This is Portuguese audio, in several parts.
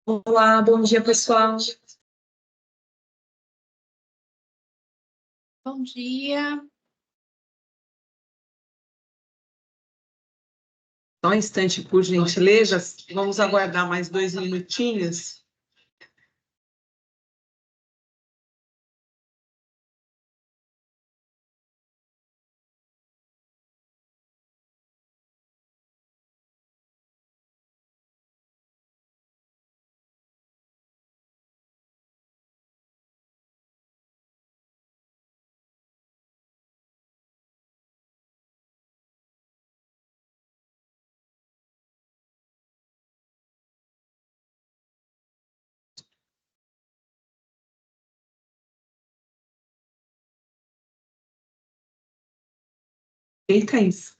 Olá, bom dia, pessoal. Bom dia. Só um instante, por gentileza. Vamos aguardar mais 2 minutinhos. Eita, isso.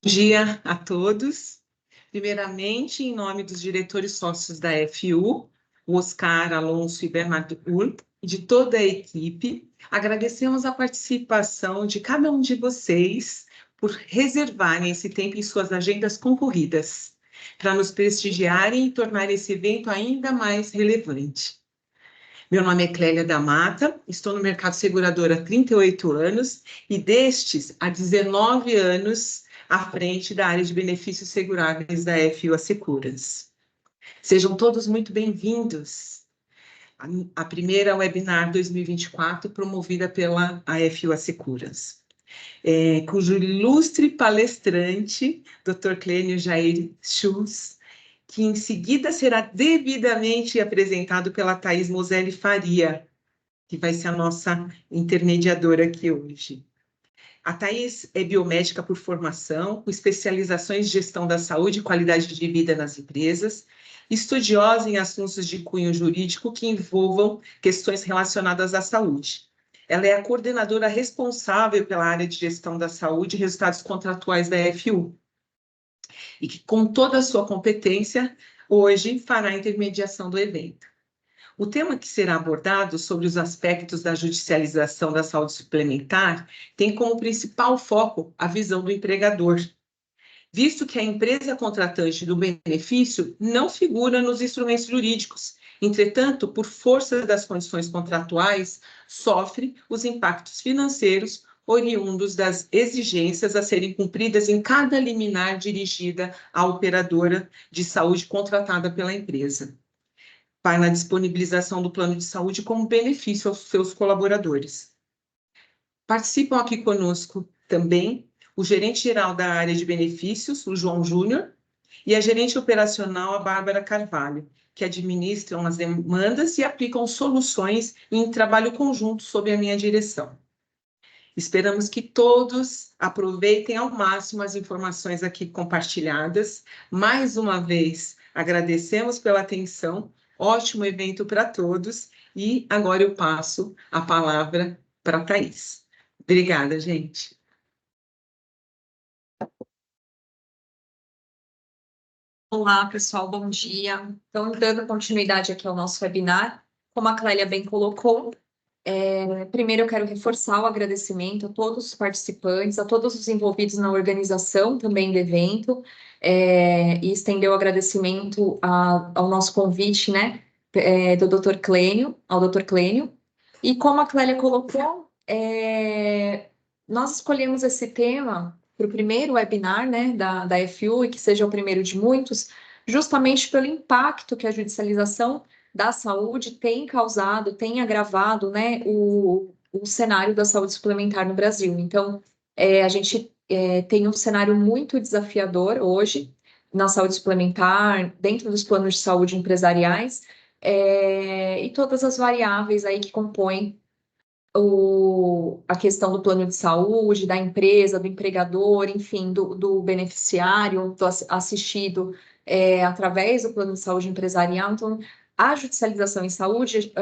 Bom dia a todos. Primeiramente, em nome dos diretores sócios da FU, o Oscar, Alonso e Bernardo Hurt, e de toda a equipe, agradecemos a participação de cada um de vocês por reservarem esse tempo em suas agendas concorridas, para nos prestigiarem e tornar esse evento ainda mais relevante. Meu nome é Clélia da Mata, estou no mercado segurador há 38 anos e destes há 19 anos à frente da área de benefícios seguráveis da FU Asseguras. Sejam todos muito bem-vindos. A primeira webinar 2024 promovida pela AFU Asseguras, cujo ilustre palestrante, Dr. Clênio Jair Schultz, que em seguida será devidamente apresentado pela Thais Moselli Faria, que vai ser a nossa intermediadora aqui hoje. A Thais é biomédica por formação, com especializações de gestão da saúde e qualidade de vida nas empresas, estudiosa em assuntos de cunho jurídico que envolvam questões relacionadas à saúde. Ela é a coordenadora responsável pela área de gestão da saúde e resultados contratuais da FU, e que, com toda a sua competência, hoje fará a intermediação do evento. O tema que será abordado sobre os aspectos da judicialização da saúde suplementar tem como principal foco a visão do empregador, visto que a empresa contratante do benefício não figura nos instrumentos jurídicos. Entretanto, por força das condições contratuais, sofre os impactos financeiros oriundos das exigências a serem cumpridas em cada liminar dirigida à operadora de saúde contratada pela empresa, para na disponibilização do plano de saúde como benefício aos seus colaboradores. Participam aqui conosco também o gerente-geral da área de benefícios, o João Júnior, e a gerente operacional, a Bárbara Carvalho, que administram as demandas e aplicam soluções em trabalho conjunto sob a minha direção. Esperamos que todos aproveitem ao máximo as informações aqui compartilhadas. Mais uma vez, agradecemos pela atenção. Ótimo evento para todos. E agora eu passo a palavra para a Thais. Obrigada, gente. Olá, pessoal, bom dia. Então, dando continuidade aqui ao nosso webinar, como a Clélia bem colocou, primeiro eu quero reforçar o agradecimento a todos os participantes, a todos os envolvidos na organização também do evento, e estender o agradecimento ao nosso convite, né, do Dr. Clênio, ao Dr. Clênio. E como a Clélia colocou, nós escolhemos esse tema para o primeiro webinar, né, da FU, e que seja o primeiro de muitos, justamente pelo impacto que a judicialização da saúde tem causado, tem agravado, né, o cenário da saúde suplementar no Brasil. Então, a gente tem um cenário muito desafiador hoje na saúde suplementar, dentro dos planos de saúde empresariais, e todas as variáveis aí que compõem a questão do plano de saúde, da empresa, do empregador, enfim, do beneficiário, do assistido através do plano de saúde empresarial. Então, a judicialização em saúde,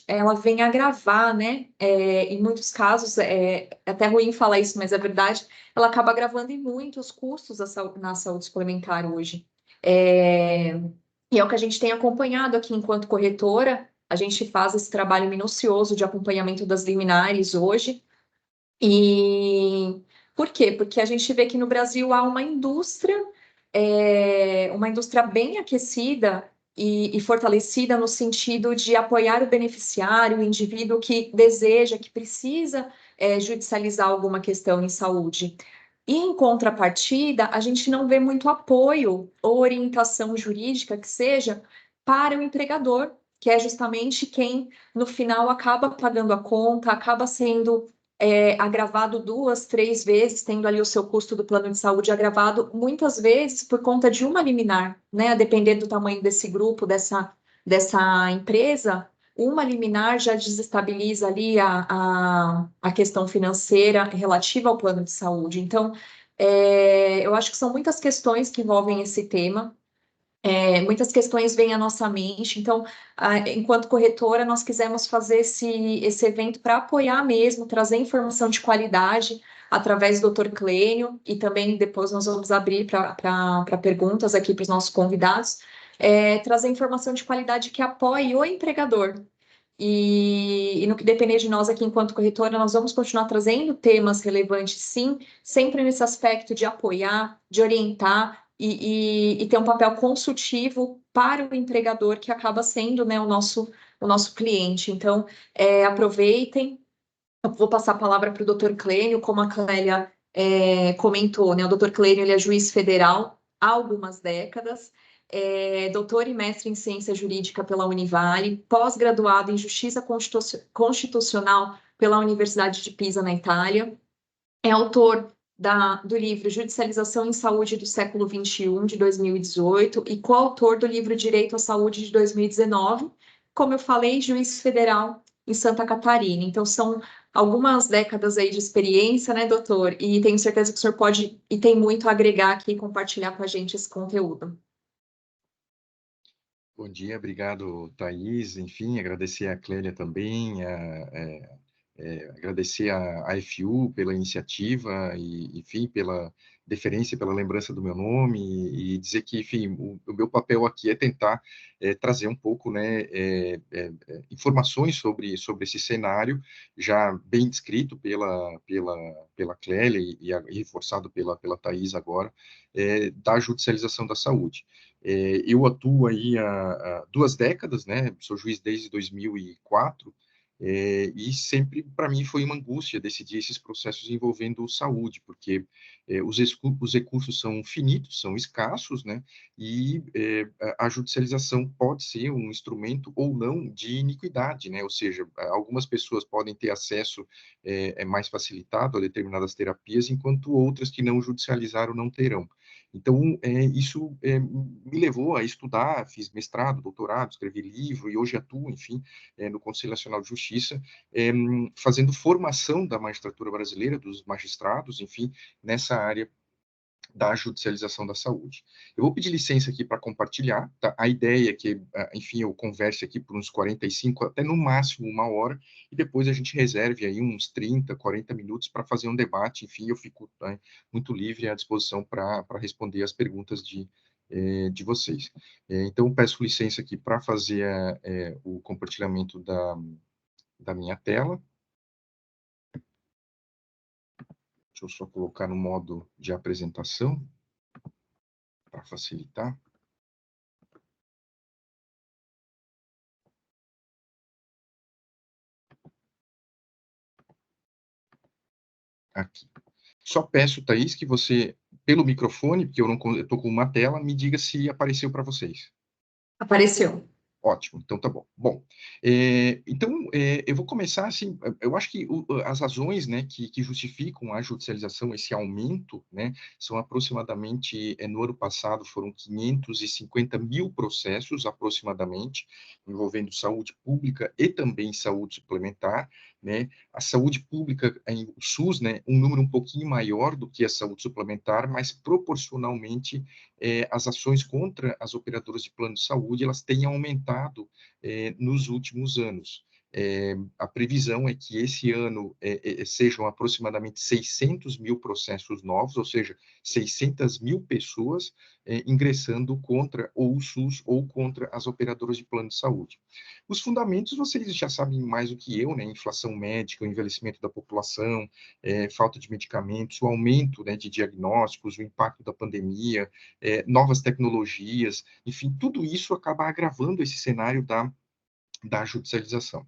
ela vem agravar, né? Em muitos casos, é até ruim falar isso, mas é verdade, ela acaba agravando em muito os custos na saúde suplementar hoje. E é o que a gente tem acompanhado aqui enquanto corretora. A gente faz esse trabalho minucioso de acompanhamento das liminares hoje, e Por quê? Porque a gente vê que no Brasil há uma indústria bem aquecida e fortalecida no sentido de apoiar o beneficiário, o indivíduo que deseja, que precisa judicializar alguma questão em saúde. E, em contrapartida, a gente não vê muito apoio ou orientação jurídica que seja para o empregador, que é justamente quem, no final, acaba pagando a conta, acaba sendo agravado 2, 3 vezes, tendo ali o seu custo do plano de saúde agravado, muitas vezes por conta de uma liminar, né? A depender do tamanho desse grupo, dessa empresa, uma liminar já desestabiliza ali a questão financeira relativa ao plano de saúde. Então, eu acho que são muitas questões que envolvem esse tema. Muitas questões vêm à nossa mente, então, enquanto corretora, nós quisemos fazer esse evento para apoiar mesmo, trazer informação de qualidade através do Dr. Clênio, e também depois nós vamos abrir para perguntas aqui para os nossos convidados, trazer informação de qualidade que apoie o empregador. E no que depender de nós aqui, enquanto corretora, nós vamos continuar trazendo temas relevantes, sim, sempre nesse aspecto de apoiar, de orientar e ter um papel consultivo para o empregador, que acaba sendo, né, o nosso cliente. Então, aproveitem. Eu vou passar a palavra para o Dr. Clênio, como a Clélia comentou, né? O Dr. Clênio, ele é juiz federal há algumas décadas, doutor e mestre em ciência jurídica pela Univale, pós-graduado em justiça constitucional pela Universidade de Pisa, na Itália, é autor do livro Judicialização em Saúde do Século XXI, de 2018, e coautor do livro Direito à Saúde, de 2019, como eu falei, juiz federal em Santa Catarina. Então, são algumas décadas aí de experiência, né, doutor? E tenho certeza que o senhor pode e tem muito a agregar aqui e compartilhar com a gente esse conteúdo. Bom dia, obrigado, Thaís. Enfim, agradecer a Clélia também, agradecer a FU pela iniciativa e, enfim, pela deferência, pela lembrança do meu nome e dizer que, enfim, o meu papel aqui é tentar trazer um pouco, né, informações sobre esse cenário já bem descrito pela Clélia e reforçado pela Thaís agora, da judicialização da saúde. Eu atuo aí há 2 décadas, né? Sou juiz desde 2004, e sempre para mim foi uma angústia decidir esses processos envolvendo saúde, porque os recursos são finitos, são escassos, né? E a judicialização pode ser um instrumento ou não de iniquidade, né? Ou seja, algumas pessoas podem ter acesso mais facilitado a determinadas terapias, enquanto outras que não judicializaram não terão. Então, isso me levou a estudar, fiz mestrado, doutorado, escrevi livro e hoje atuo, enfim, no Conselho Nacional de Justiça, fazendo formação da magistratura brasileira, dos magistrados, enfim, nessa área da judicialização da saúde. Eu vou pedir licença aqui para compartilhar, tá? A ideia é que, enfim, eu converse aqui por uns 45, até no máximo 1 hora, e depois a gente reserve aí uns 30, 40 minutos para fazer um debate, enfim, eu fico muito livre à disposição para responder as perguntas de vocês. Então, peço licença aqui para fazer o compartilhamento da minha tela. Deixa eu só colocar no modo de apresentação, para facilitar. Aqui. Só peço, Thaís, que você, pelo microfone, porque eu estou com uma tela, me diga se apareceu para vocês. Apareceu. Ótimo, então tá bom. Bom, então, eu vou começar assim, eu acho que as razões, né, que justificam a judicialização, esse aumento, né, são aproximadamente, no ano passado foram 550 mil processos, aproximadamente, envolvendo saúde pública e também saúde suplementar, né, a saúde pública, o SUS, né, um número um pouquinho maior do que a saúde suplementar, mas proporcionalmente as ações contra as operadoras de plano de saúde, elas têm aumentado nos últimos anos. A previsão é que esse ano sejam aproximadamente 600 mil processos novos, ou seja, 600 mil pessoas ingressando contra ou o SUS ou contra as operadoras de plano de saúde. Os fundamentos vocês já sabem mais do que eu, né? Inflação médica, o envelhecimento da população, falta de medicamentos, o aumento, né, de diagnósticos, o impacto da pandemia, novas tecnologias, enfim, tudo isso acaba agravando esse cenário da judicialização.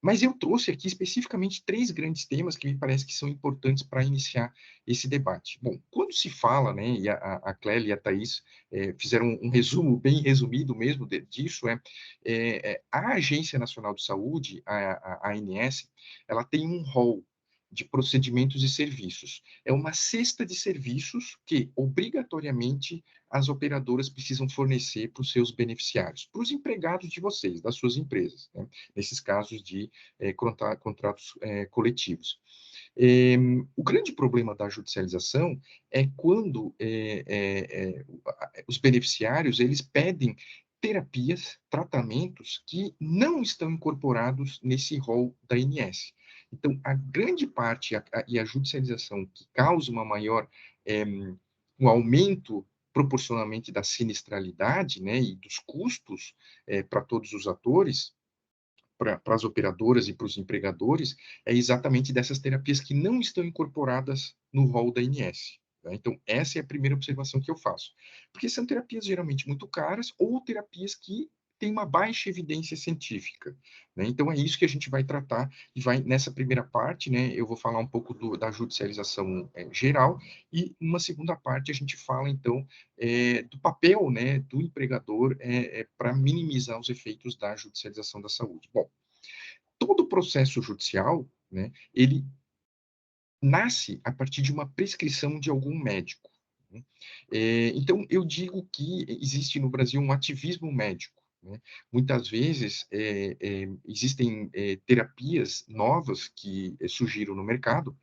Mas eu trouxe aqui especificamente 3 grandes temas que me parece que são importantes para iniciar esse debate. Bom, quando se fala, né, e a Clélia e a Thaís fizeram um resumo bem resumido mesmo disso, a Agência Nacional de Saúde, a ANS, ela tem um rol de procedimentos e serviços. É uma cesta de serviços que, obrigatoriamente, as operadoras precisam fornecer para os seus beneficiários, para os empregados de vocês, das suas empresas, né? Nesses casos de contratos coletivos. O grande problema da judicialização é quando os beneficiários eles pedem terapias, tratamentos que não estão incorporados nesse rol da ANS. Então, a grande parte e a judicialização que causa uma maior um aumento proporcionalmente da sinistralidade, né, e dos custos para todos os atores, para as operadoras e para os empregadores, é exatamente dessas terapias que não estão incorporadas no rol da ANS. Tá? Então, essa é a primeira observação que eu faço. Porque são terapias geralmente muito caras ou terapias que têm uma baixa evidência científica. Né? Então, é isso que a gente vai tratar, e vai, nessa primeira parte, né, eu vou falar um pouco da judicialização geral, e numa segunda parte a gente fala, então, do papel, né, do empregador para minimizar os efeitos da judicialização da saúde. Bom, todo processo judicial, né, ele nasce a partir de uma prescrição de algum médico. Né? Então, eu digo que existe no Brasil um ativismo médico. Né? Muitas vezes existem terapias novas que surgiram no mercado,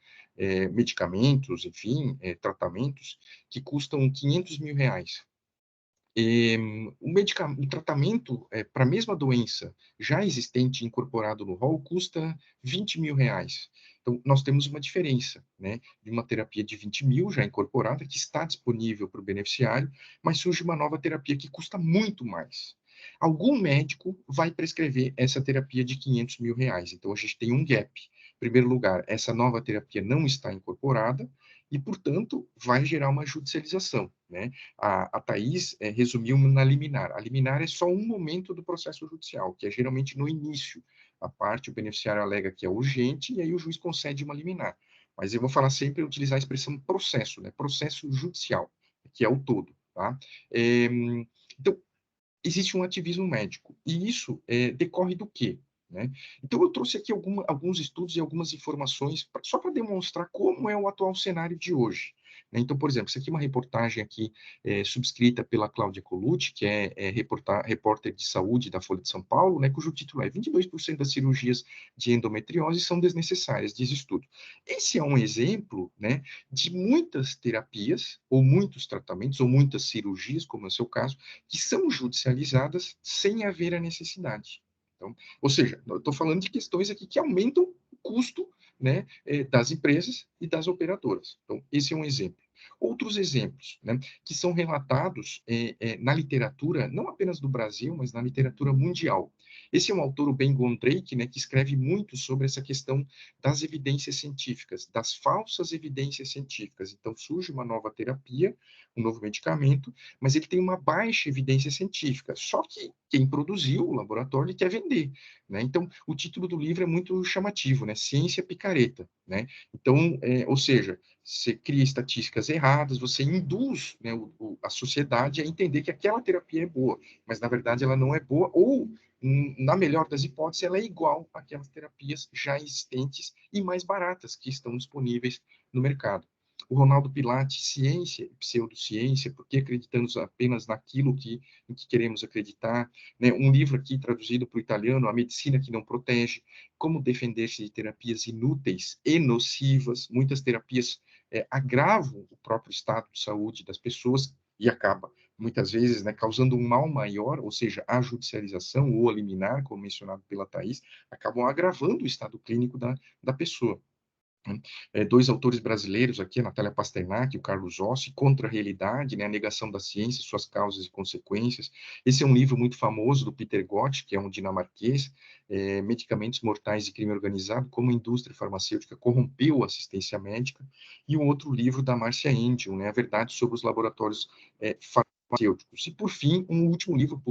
medicamentos, enfim, tratamentos, que custam 500 mil reais. O tratamento para a mesma doença já existente incorporado no rol custa 20 mil reais. Então, nós temos uma diferença, né, de uma terapia de 20 mil já incorporada, que está disponível para o beneficiário, mas surge uma nova terapia que custa muito mais. Algum médico vai prescrever essa terapia de 500 mil reais. Então, a gente tem um gap. Em primeiro lugar, essa nova terapia não está incorporada e, portanto, vai gerar uma judicialização, né? A Thaís resumiu na liminar. A liminar é só um momento do processo judicial, que é geralmente no início. O beneficiário alega que é urgente e aí o juiz concede uma liminar. Mas eu vou falar sempre, utilizar a expressão processo, né? Processo judicial, que é o todo, tá? Então, existe um ativismo médico. E isso decorre do quê? Né? Então, eu trouxe aqui alguns estudos e algumas informações só para demonstrar como é o atual cenário de hoje. Né? Então, por exemplo, isso aqui é uma reportagem aqui subscrita pela Cláudia Colucci, que é repórter de saúde da Folha de São Paulo, né, cujo título é 22% das cirurgias de endometriose são desnecessárias, diz estudo. Esse é um exemplo, né, de muitas terapias, ou muitos tratamentos, ou muitas cirurgias, como é o seu caso, que são judicializadas sem haver a necessidade. Então, ou seja, eu estou falando de questões aqui que aumentam o custo, né, das empresas e das operadoras. Então, esse é um exemplo. Outros exemplos, né, que são relatados na literatura, não apenas do Brasil, mas na literatura mundial. Esse é um autor, o Ben Gondrake, né, que escreve muito sobre essa questão das evidências científicas, das falsas evidências científicas. Então, surge uma nova terapia, um novo medicamento, mas ele tem uma baixa evidência científica. Só que quem produziu, o laboratório, ele quer vender. Né? Então, o título do livro é muito chamativo, né? Ciência picareta. Né? Então, ou seja, você cria estatísticas erradas, você induz, né, a sociedade a entender que aquela terapia é boa, mas na verdade ela não é boa, ou, na melhor das hipóteses, ela é igual àquelas terapias já existentes e mais baratas que estão disponíveis no mercado. O Ronaldo Pilate, ciência e pseudociência, porque acreditamos apenas naquilo em que queremos acreditar. Né? Um livro aqui traduzido para o italiano, A Medicina que Não Protege, como defender-se de terapias inúteis e nocivas. Muitas terapias agravam o próprio estado de saúde das pessoas e acaba muitas vezes, né, causando um mal maior, ou seja, a judicialização ou a liminar, como mencionado pela Thais, acabam agravando o estado clínico da pessoa. Né? Dois autores brasileiros aqui, a Natália Pasternak e o Carlos Ossi, Contra a Realidade, né, a negação da ciência, suas causas e consequências. Esse é um livro muito famoso do Peter Gott, que é um dinamarquês, Medicamentos Mortais e Crime Organizado, como a indústria farmacêutica corrompeu a assistência médica, e um outro livro da Marcia Angel, né, A Verdade sobre os Laboratórios Farmacêuticos. E, por fim, um último livro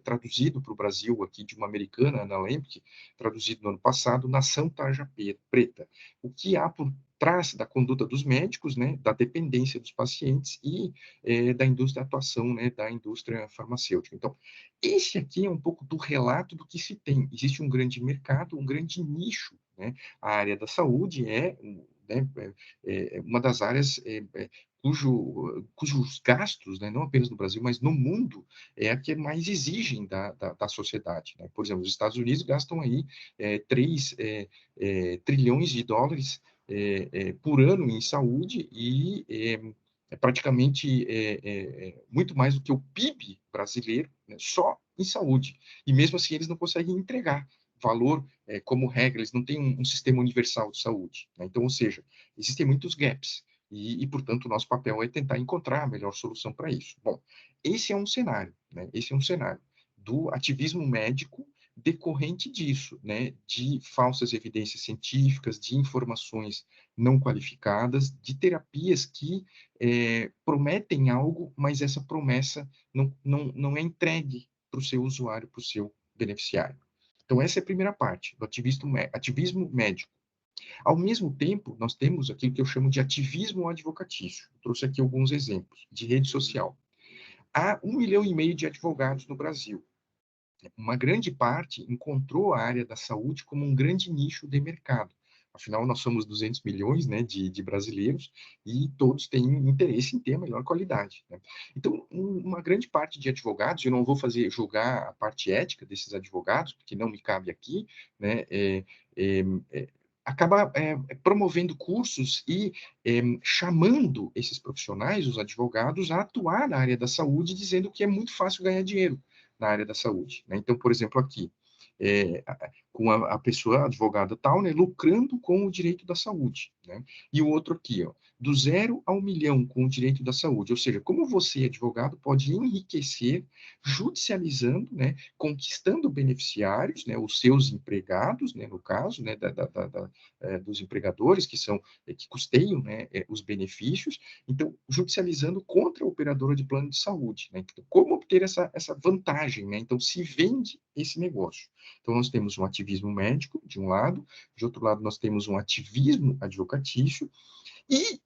traduzido para o Brasil, aqui de uma americana, Ana Lemke, traduzido no ano passado, Nação Tarja Preta, o que há por trás da conduta dos médicos, né, da dependência dos pacientes e da indústria, atuação, né, da indústria farmacêutica. Então, esse aqui é um pouco do relato do que se tem. Existe um grande mercado, um grande nicho, né? A área da saúde né, uma das áreas cujos gastos, né, não apenas no Brasil, mas no mundo, é a que mais exigem da sociedade. Né? Por exemplo, os Estados Unidos gastam aí 3 trilhões de dólares por ano em saúde e praticamente muito mais do que o PIB brasileiro, né, só em saúde. E mesmo assim eles não conseguem entregar valor como regra, eles não têm um sistema universal de saúde. Né? Então, ou seja, existem muitos gaps. Portanto, o nosso papel é tentar encontrar a melhor solução para isso. Bom, esse é um cenário, né? Esse é um cenário do ativismo médico decorrente disso, né, de falsas evidências científicas, de informações não qualificadas, de terapias que prometem algo, mas essa promessa não é entregue para o seu usuário, para o seu beneficiário. Então, essa é a primeira parte do ativismo médico. Ao mesmo tempo, nós temos aquilo que eu chamo de ativismo advocatício. Eu trouxe aqui alguns exemplos de rede social. Há 1,5 milhão de advogados no Brasil. Uma grande parte encontrou a área da saúde como um grande nicho de mercado. Afinal, nós somos 200 milhões, né, de brasileiros e todos têm interesse em ter a melhor qualidade. Né? Então, uma grande parte de advogados, eu não vou julgar a parte ética desses advogados, porque não me cabe aqui, né, acaba promovendo cursos e chamando esses profissionais, os advogados, a atuar na área da saúde, dizendo que é muito fácil ganhar dinheiro na área da saúde. Né? Então, por exemplo, aqui, com a pessoa advogada tal, né, lucrando com o direito da saúde. Né? E o outro aqui, ó, do 0 ao 1 milhão com o direito da saúde. Ou seja, como você, advogado, pode enriquecer judicializando, né, conquistando beneficiários, né, os seus empregados, né, no caso, né, dos empregadores que custeiam, né, os benefícios, então, judicializando contra a operadora de plano de saúde. Né? Então, como obter essa vantagem? Né? Então, se vende esse negócio. Então, nós temos um ativismo médico, de um lado, de outro lado, nós temos um ativismo advocatício, e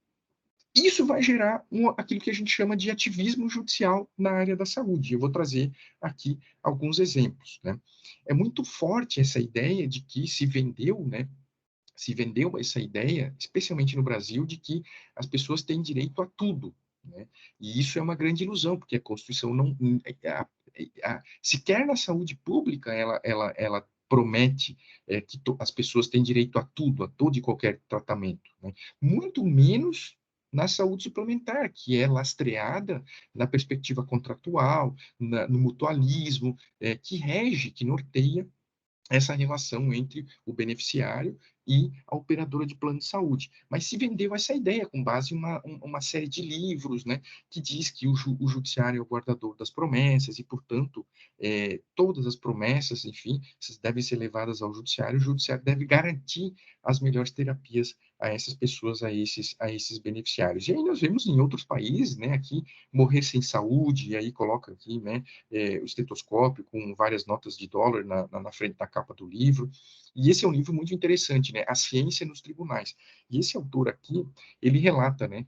isso vai gerar aquilo que a gente chama de ativismo judicial na área da saúde. Eu vou trazer aqui alguns exemplos. Né? É muito forte essa ideia de que se vendeu, né, essa ideia, especialmente no Brasil, de que as pessoas têm direito a tudo. Né? E isso é uma grande ilusão, porque a Constituição não. Sequer na saúde pública ela promete que as pessoas têm direito a tudo, a todo e qualquer tratamento. Né? Muito menos na saúde suplementar, que é lastreada na perspectiva contratual, no mutualismo, que rege, que norteia essa relação entre o beneficiário e a operadora de plano de saúde. Mas se vendeu essa ideia com base em uma série de livros, né, que diz que o judiciário é o guardador das promessas e, portanto, todas as promessas, enfim, devem ser levadas ao judiciário. O judiciário deve garantir as melhores terapias a essas pessoas, a esses beneficiários. E aí nós vemos em outros países, né, aqui, morrer sem saúde, e aí coloca aqui, né, o estetoscópio com várias notas de dólar na frente da capa do livro. E esse é um livro muito interessante, né? A Ciência nos Tribunais. E esse autor aqui, ele relata, né?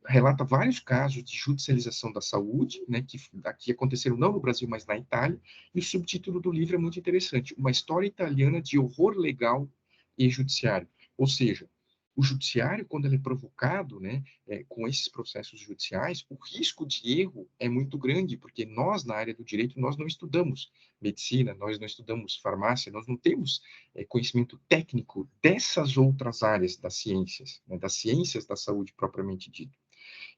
Relata vários casos de judicialização da saúde, né? Que aqui aconteceram não no Brasil, mas na Itália. E o subtítulo do livro é muito interessante: Uma história italiana de horror legal e judiciário. Ou seja, o judiciário, quando ele é provocado, né, com esses processos judiciais, o risco de erro é muito grande, porque nós, na área do direito, nós não estudamos medicina, nós não estudamos farmácia, nós não temos conhecimento técnico dessas outras áreas das ciências, né, das ciências da saúde propriamente dito.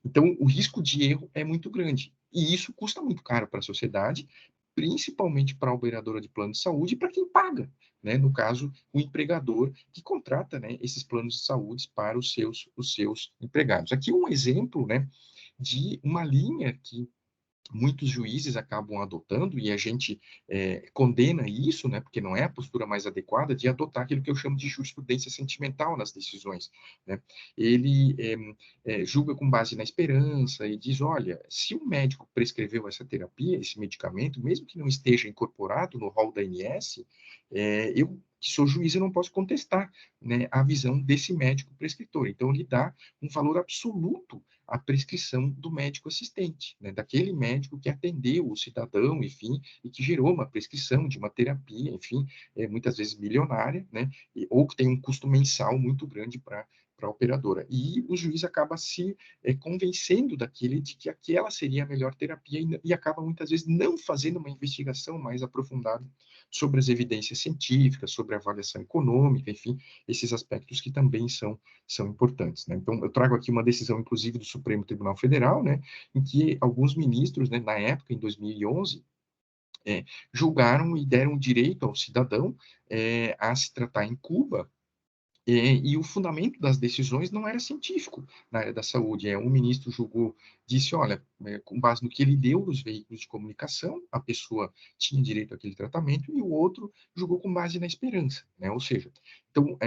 Então, o risco de erro é muito grande. E isso custa muito caro para a sociedade, principalmente para a operadora de plano de saúde e para quem paga, né? No caso, o empregador que contrata, né, esses planos de saúde para os seus empregados. Aqui um exemplo, né, de uma linha que muitos juízes acabam adotando, e a gente condena isso, né, porque não é a postura mais adequada de adotar aquilo que eu chamo de jurisprudência sentimental nas decisões, né? Ele julga com base na esperança e diz, olha, se o médico prescreveu essa terapia, esse medicamento, mesmo que não esteja incorporado no rol da ANS, eu, que sou juiz, eu não posso contestar, né, a visão desse médico prescritor. Então, ele dá um valor absoluto a prescrição do médico assistente, né, daquele médico que atendeu o cidadão, enfim, e que gerou uma prescrição de uma terapia, enfim, muitas vezes milionária, né, ou que tem um custo mensal muito grande para a operadora. E o juiz acaba se convencendo daquele de que aquela seria a melhor terapia e acaba muitas vezes não fazendo uma investigação mais aprofundada sobre as evidências científicas, sobre a avaliação econômica, enfim, esses aspectos que também são importantes, né? Então, eu trago aqui uma decisão, inclusive, do Supremo Tribunal Federal, né, em que alguns ministros, né, na época, em 2011, julgaram e deram direito ao cidadão a se tratar em Cuba, e o fundamento das decisões não era científico na área da saúde. Um ministro julgou, disse, olha, com base no que ele deu nos veículos de comunicação, a pessoa tinha direito àquele tratamento, e o outro julgou com base na esperança, né? Ou seja, então,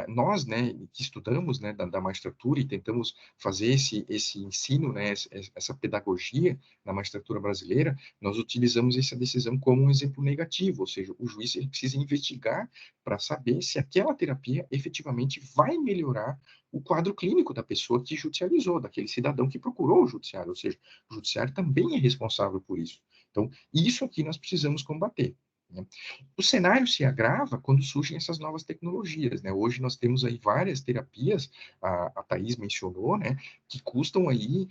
nós, né, que estudamos, né, da magistratura e tentamos fazer esse ensino, né, essa pedagogia na magistratura brasileira, nós utilizamos essa decisão como um exemplo negativo, ou seja, o juiz ele precisa investigar para saber se aquela terapia efetivamente vai melhorar o quadro clínico da pessoa que judicializou, daquele cidadão que procurou o judiciário, ou seja, o judiciário também é responsável por isso. Então, isso aqui nós precisamos combater, né? O cenário se agrava quando surgem essas novas tecnologias, né? Hoje nós temos aí várias terapias, a Thaís mencionou, né, que custam aí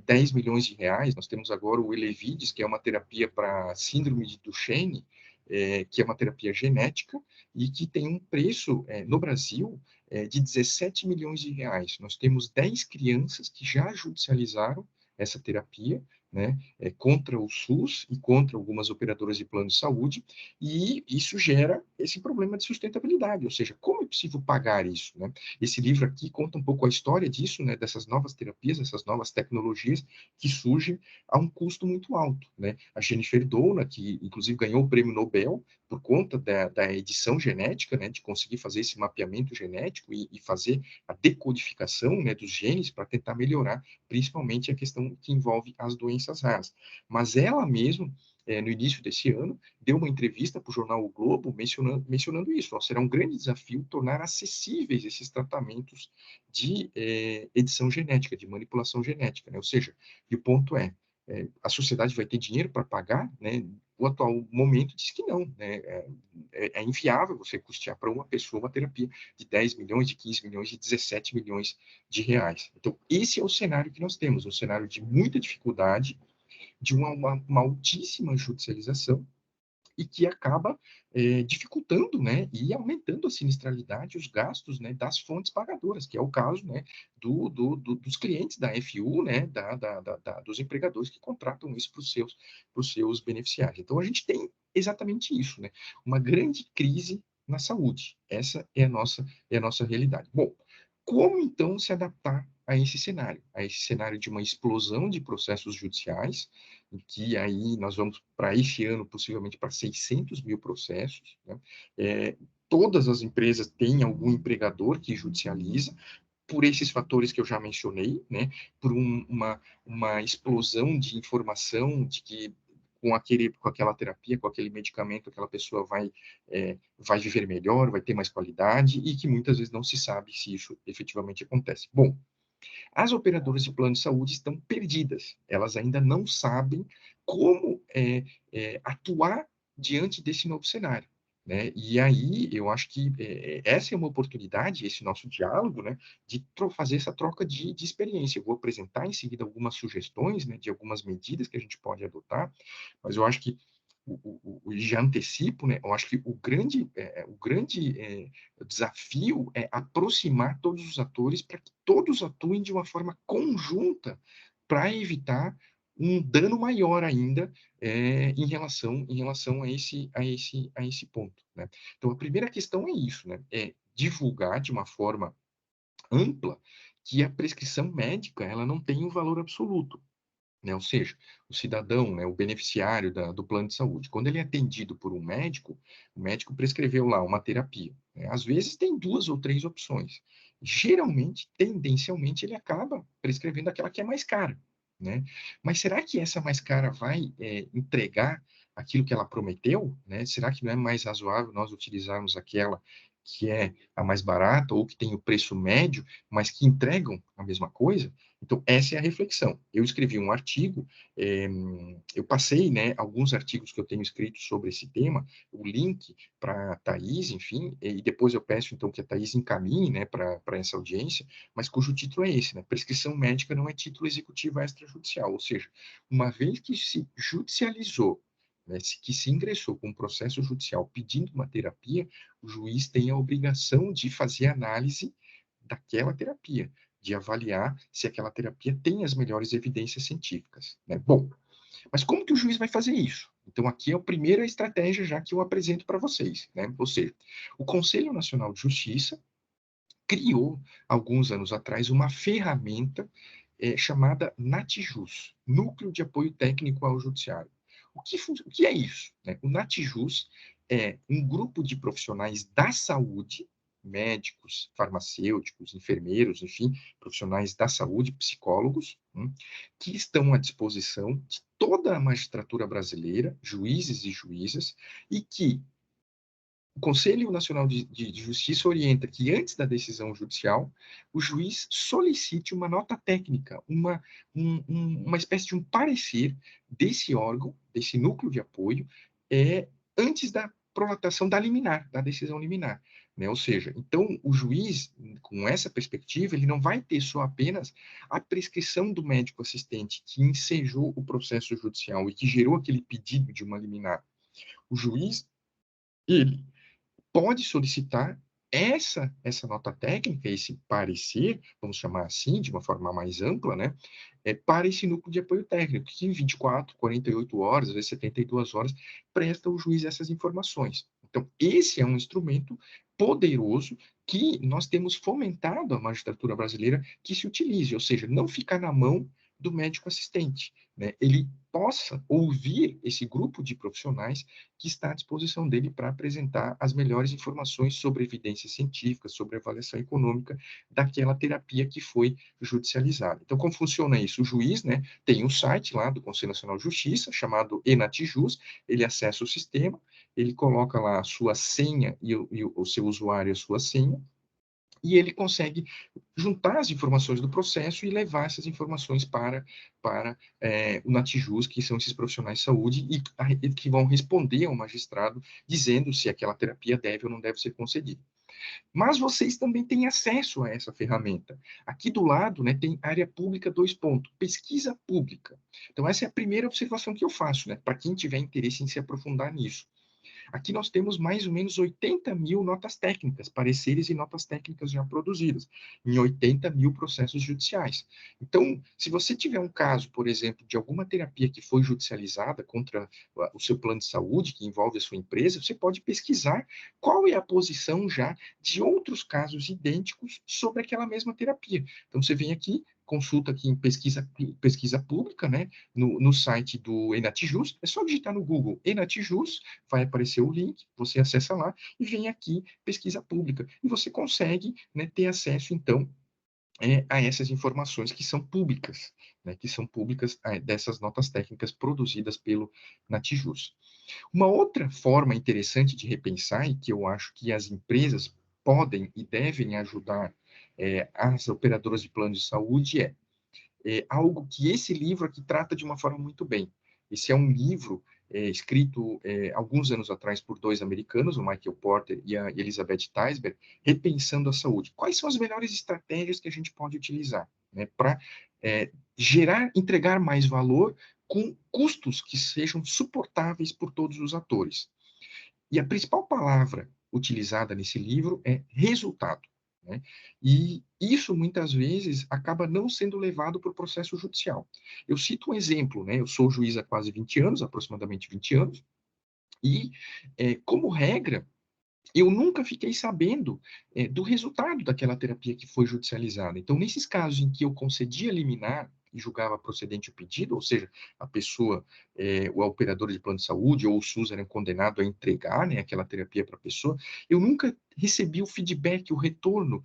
10 milhões de reais. Nós temos agora o Elevidys, que é uma terapia para síndrome de Duchenne, que é uma terapia genética, e que tem um preço no Brasil de 17 milhões de reais. Nós temos 10 crianças que já judicializaram essa terapia, né, contra o SUS e contra algumas operadoras de plano de saúde, e isso gera esse problema de sustentabilidade, ou seja, como é possível pagar isso, né? Esse livro aqui conta um pouco a história disso, né, dessas novas terapias, essas novas tecnologias que surgem a um custo muito alto, né? A Jennifer Doudna, que inclusive ganhou o prêmio Nobel por conta da edição genética, né, de conseguir fazer esse mapeamento genético e fazer a decodificação, né, dos genes para tentar melhorar, principalmente a questão que envolve as doenças raras. Mas ela mesma, no início desse ano, deu uma entrevista para o jornal O Globo mencionando isso. Ó, será um grande desafio tornar acessíveis esses tratamentos de edição genética, de manipulação genética, né? Ou seja, e o ponto a sociedade vai ter dinheiro para pagar, né? O atual momento diz que não, né? É inviável você custear para uma pessoa uma terapia de 10 milhões, de 15 milhões, de 17 milhões de reais. Então, esse é o cenário que nós temos, um cenário de muita dificuldade, de uma altíssima judicialização, e que acaba dificultando, né, e aumentando a sinistralidade, os gastos, né, das fontes pagadoras, que é o caso, né, dos clientes da FU, né, dos empregadores que contratam isso para os seus beneficiários. Então, a gente tem exatamente isso, né, uma grande crise na saúde. Essa é a nossa realidade. Bom, como então se adaptar a esse cenário de uma explosão de processos judiciais, em que aí nós vamos para esse ano, possivelmente para 600 mil processos, né? Todas as empresas têm algum empregador que judicializa, por esses fatores que eu já mencionei, né? Por uma explosão de informação de que com aquela terapia, com aquele medicamento, aquela pessoa vai viver melhor, vai ter mais qualidade, e que muitas vezes não se sabe se isso efetivamente acontece. Bom, as operadoras de plano de saúde estão perdidas. Elas ainda não sabem como atuar diante desse novo cenário, né? E aí eu acho que essa é uma oportunidade, esse nosso diálogo, né, de fazer essa troca de experiência. Eu vou apresentar em seguida algumas sugestões, né, de algumas medidas que a gente pode adotar, mas eu acho que já antecipo, né? Eu acho que o grande desafio é aproximar todos os atores para que todos atuem de uma forma conjunta para evitar um dano maior ainda em relação a esse ponto, né? Então, a primeira questão é isso, né? É divulgar de uma forma ampla que a prescrição médica ela não tem um valor absoluto, né? Ou seja, o cidadão, né, o beneficiário do plano de saúde, quando ele é atendido por um médico, o médico prescreveu lá uma terapia, né? Às vezes tem 2 ou 3 opções. Geralmente, tendencialmente, ele acaba prescrevendo aquela que é mais cara, né? Mas será que essa mais cara vai entregar aquilo que ela prometeu, né? Será que não é mais razoável nós utilizarmos aquela que é a mais barata ou que tem o preço médio, mas que entregam a mesma coisa? Então, essa é a reflexão. Eu escrevi um artigo, eu passei, né, alguns artigos que eu tenho escrito sobre esse tema, o link para a Thaís, enfim, e depois eu peço, então, que a Thaís encaminhe, né, para essa audiência, mas cujo título é esse, né? Prescrição médica não é título executivo extrajudicial, ou seja, uma vez que se judicializou, né, que se ingressou com um processo judicial pedindo uma terapia, o juiz tem a obrigação de fazer análise daquela terapia, de avaliar se aquela terapia tem as melhores evidências científicas, né? Bom, mas como que o juiz vai fazer isso? Então, aqui é a primeira estratégia já que eu apresento para vocês, né? Ou seja, o Conselho Nacional de Justiça criou, alguns anos atrás, uma ferramenta chamada NATJUS, Núcleo de Apoio Técnico ao Judiciário. O que é isso, né? O NATJUS é um grupo de profissionais da saúde, médicos, farmacêuticos, enfermeiros, enfim, profissionais da saúde, psicólogos, que estão à disposição de toda a magistratura brasileira, juízes e juízas, e que o Conselho Nacional de Justiça orienta que, antes da decisão judicial, o juiz solicite uma nota técnica, uma espécie de um parecer desse órgão, desse núcleo de apoio, antes da prolatação da liminar, da decisão liminar. Né? Ou seja, então, o juiz, com essa perspectiva, ele não vai ter só apenas a prescrição do médico assistente que ensejou o processo judicial e que gerou aquele pedido de uma liminar. O juiz, ele pode solicitar essa nota técnica, esse parecer, vamos chamar assim, de uma forma mais ampla, né, para esse núcleo de apoio técnico, que em 24, 48 horas, às vezes 72 horas, presta ao juiz essas informações. Então, esse é um instrumento poderoso que nós temos fomentado a magistratura brasileira que se utilize, ou seja, não ficar na mão do médico assistente, né? Ele possa ouvir esse grupo de profissionais que está à disposição dele para apresentar as melhores informações sobre evidências científicas, sobre avaliação econômica daquela terapia que foi judicializada. Então, como funciona isso? O juiz, né, tem um site lá do Conselho Nacional de Justiça, chamado Enatijus, ele acessa o sistema, ele coloca lá a sua senha e o seu usuário e a sua senha, e ele consegue juntar as informações do processo e levar essas informações para o Natijus, que são esses profissionais de saúde, e que vão responder ao magistrado dizendo se aquela terapia deve ou não deve ser concedida. Mas vocês também têm acesso a essa ferramenta. Aqui do lado, né, tem área pública, pesquisa pública. Então, essa é a primeira observação que eu faço, né, para quem tiver interesse em se aprofundar nisso. Aqui nós temos mais ou menos 80 mil notas técnicas, pareceres e notas técnicas já produzidas, em 80 mil processos judiciais. Então, se você tiver um caso, por exemplo, de alguma terapia que foi judicializada contra o seu plano de saúde, que envolve a sua empresa, você pode pesquisar qual é a posição já de outros casos idênticos sobre aquela mesma terapia. Então, você vem aqui, consulta aqui em pesquisa pública, né, no site do Enatijus, é só digitar no Google Enatijus, vai aparecer o link, você acessa lá e vem aqui, pesquisa pública, e você consegue, né, ter acesso, então, a essas informações que são públicas, né, dessas notas técnicas produzidas pelo Natijus. Uma outra forma interessante de repensar, e que eu acho que as empresas podem e devem ajudar as operadoras de plano de saúde algo que esse livro aqui trata de uma forma muito bem. Esse é um livro escrito alguns anos atrás por 2 americanos, o Michael Porter e a Elizabeth Teisberg, repensando a saúde. Quais são as melhores estratégias que a gente pode utilizar, né, para entregar mais valor com custos que sejam suportáveis por todos os atores? E a principal palavra utilizada nesse livro é resultado. né? E isso, muitas vezes, acaba não sendo levado para o processo judicial. Eu cito um exemplo, né? Eu sou juiz há quase 20 anos, aproximadamente 20 anos, e, como regra, eu nunca fiquei sabendo do resultado daquela terapia que foi judicializada. Então, nesses casos em que eu concedia liminar e julgava procedente o pedido, ou seja, a pessoa, o operador de plano de saúde ou o SUS eram condenados a entregar, né, aquela terapia para a pessoa, eu nunca recebi o feedback, o retorno,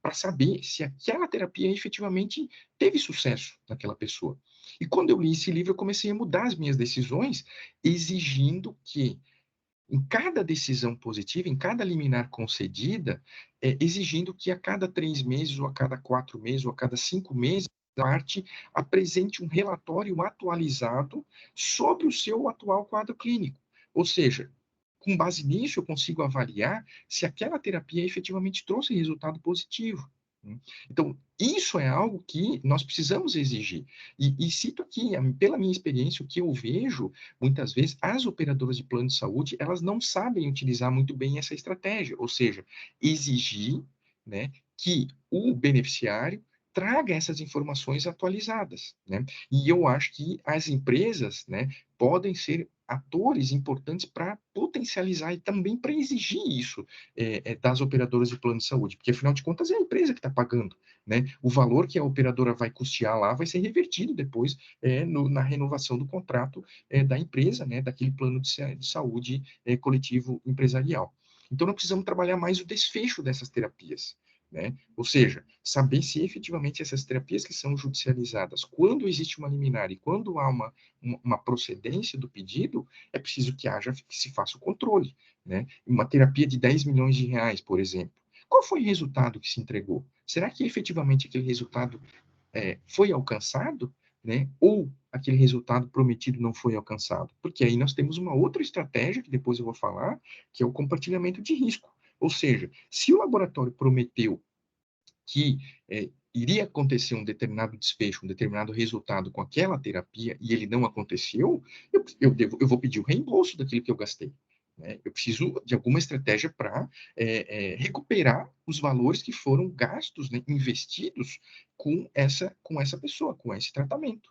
para saber se aquela terapia efetivamente teve sucesso naquela pessoa. E quando eu li esse livro, eu comecei a mudar as minhas decisões, exigindo que em cada decisão positiva, em cada liminar concedida, exigindo que a cada 3 meses, ou a cada 4 meses, ou a cada 5 meses, a parte apresente um relatório atualizado sobre o seu atual quadro clínico. Ou seja, com base nisso, eu consigo avaliar se aquela terapia efetivamente trouxe resultado positivo. Né? Então, isso é algo que nós precisamos exigir. E cito aqui, pela minha experiência, o que eu vejo muitas vezes as operadoras de plano de saúde, elas não sabem utilizar muito bem essa estratégia, ou seja, exigir, né, que o beneficiário traga essas informações atualizadas, né? E eu acho que as empresas, né, podem ser atores importantes para potencializar e também para exigir isso das operadoras de plano de saúde, porque afinal de contas é a empresa que está pagando, né? O valor que a operadora vai custear lá vai ser revertido depois na renovação do contrato da empresa, né, daquele plano de saúde coletivo empresarial. Então, nós precisamos trabalhar mais o desfecho dessas terapias, né? Ou seja, saber se efetivamente essas terapias que são judicializadas, quando existe uma liminar e quando há uma procedência do pedido, é preciso que se faça o controle, né? Uma terapia de 10 milhões de reais, por exemplo. Qual foi o resultado que se entregou? Será que efetivamente aquele resultado foi alcançado, né? Ou aquele resultado prometido não foi alcançado? Porque aí nós temos uma outra estratégia, que depois eu vou falar, que é o compartilhamento de risco. Ou seja, se o laboratório prometeu que iria acontecer um determinado desfecho, um determinado resultado com aquela terapia e ele não aconteceu, eu vou pedir o reembolso daquilo que eu gastei. Né? Eu preciso de alguma estratégia para recuperar os valores que foram gastos, né, investidos com essa pessoa, com esse tratamento,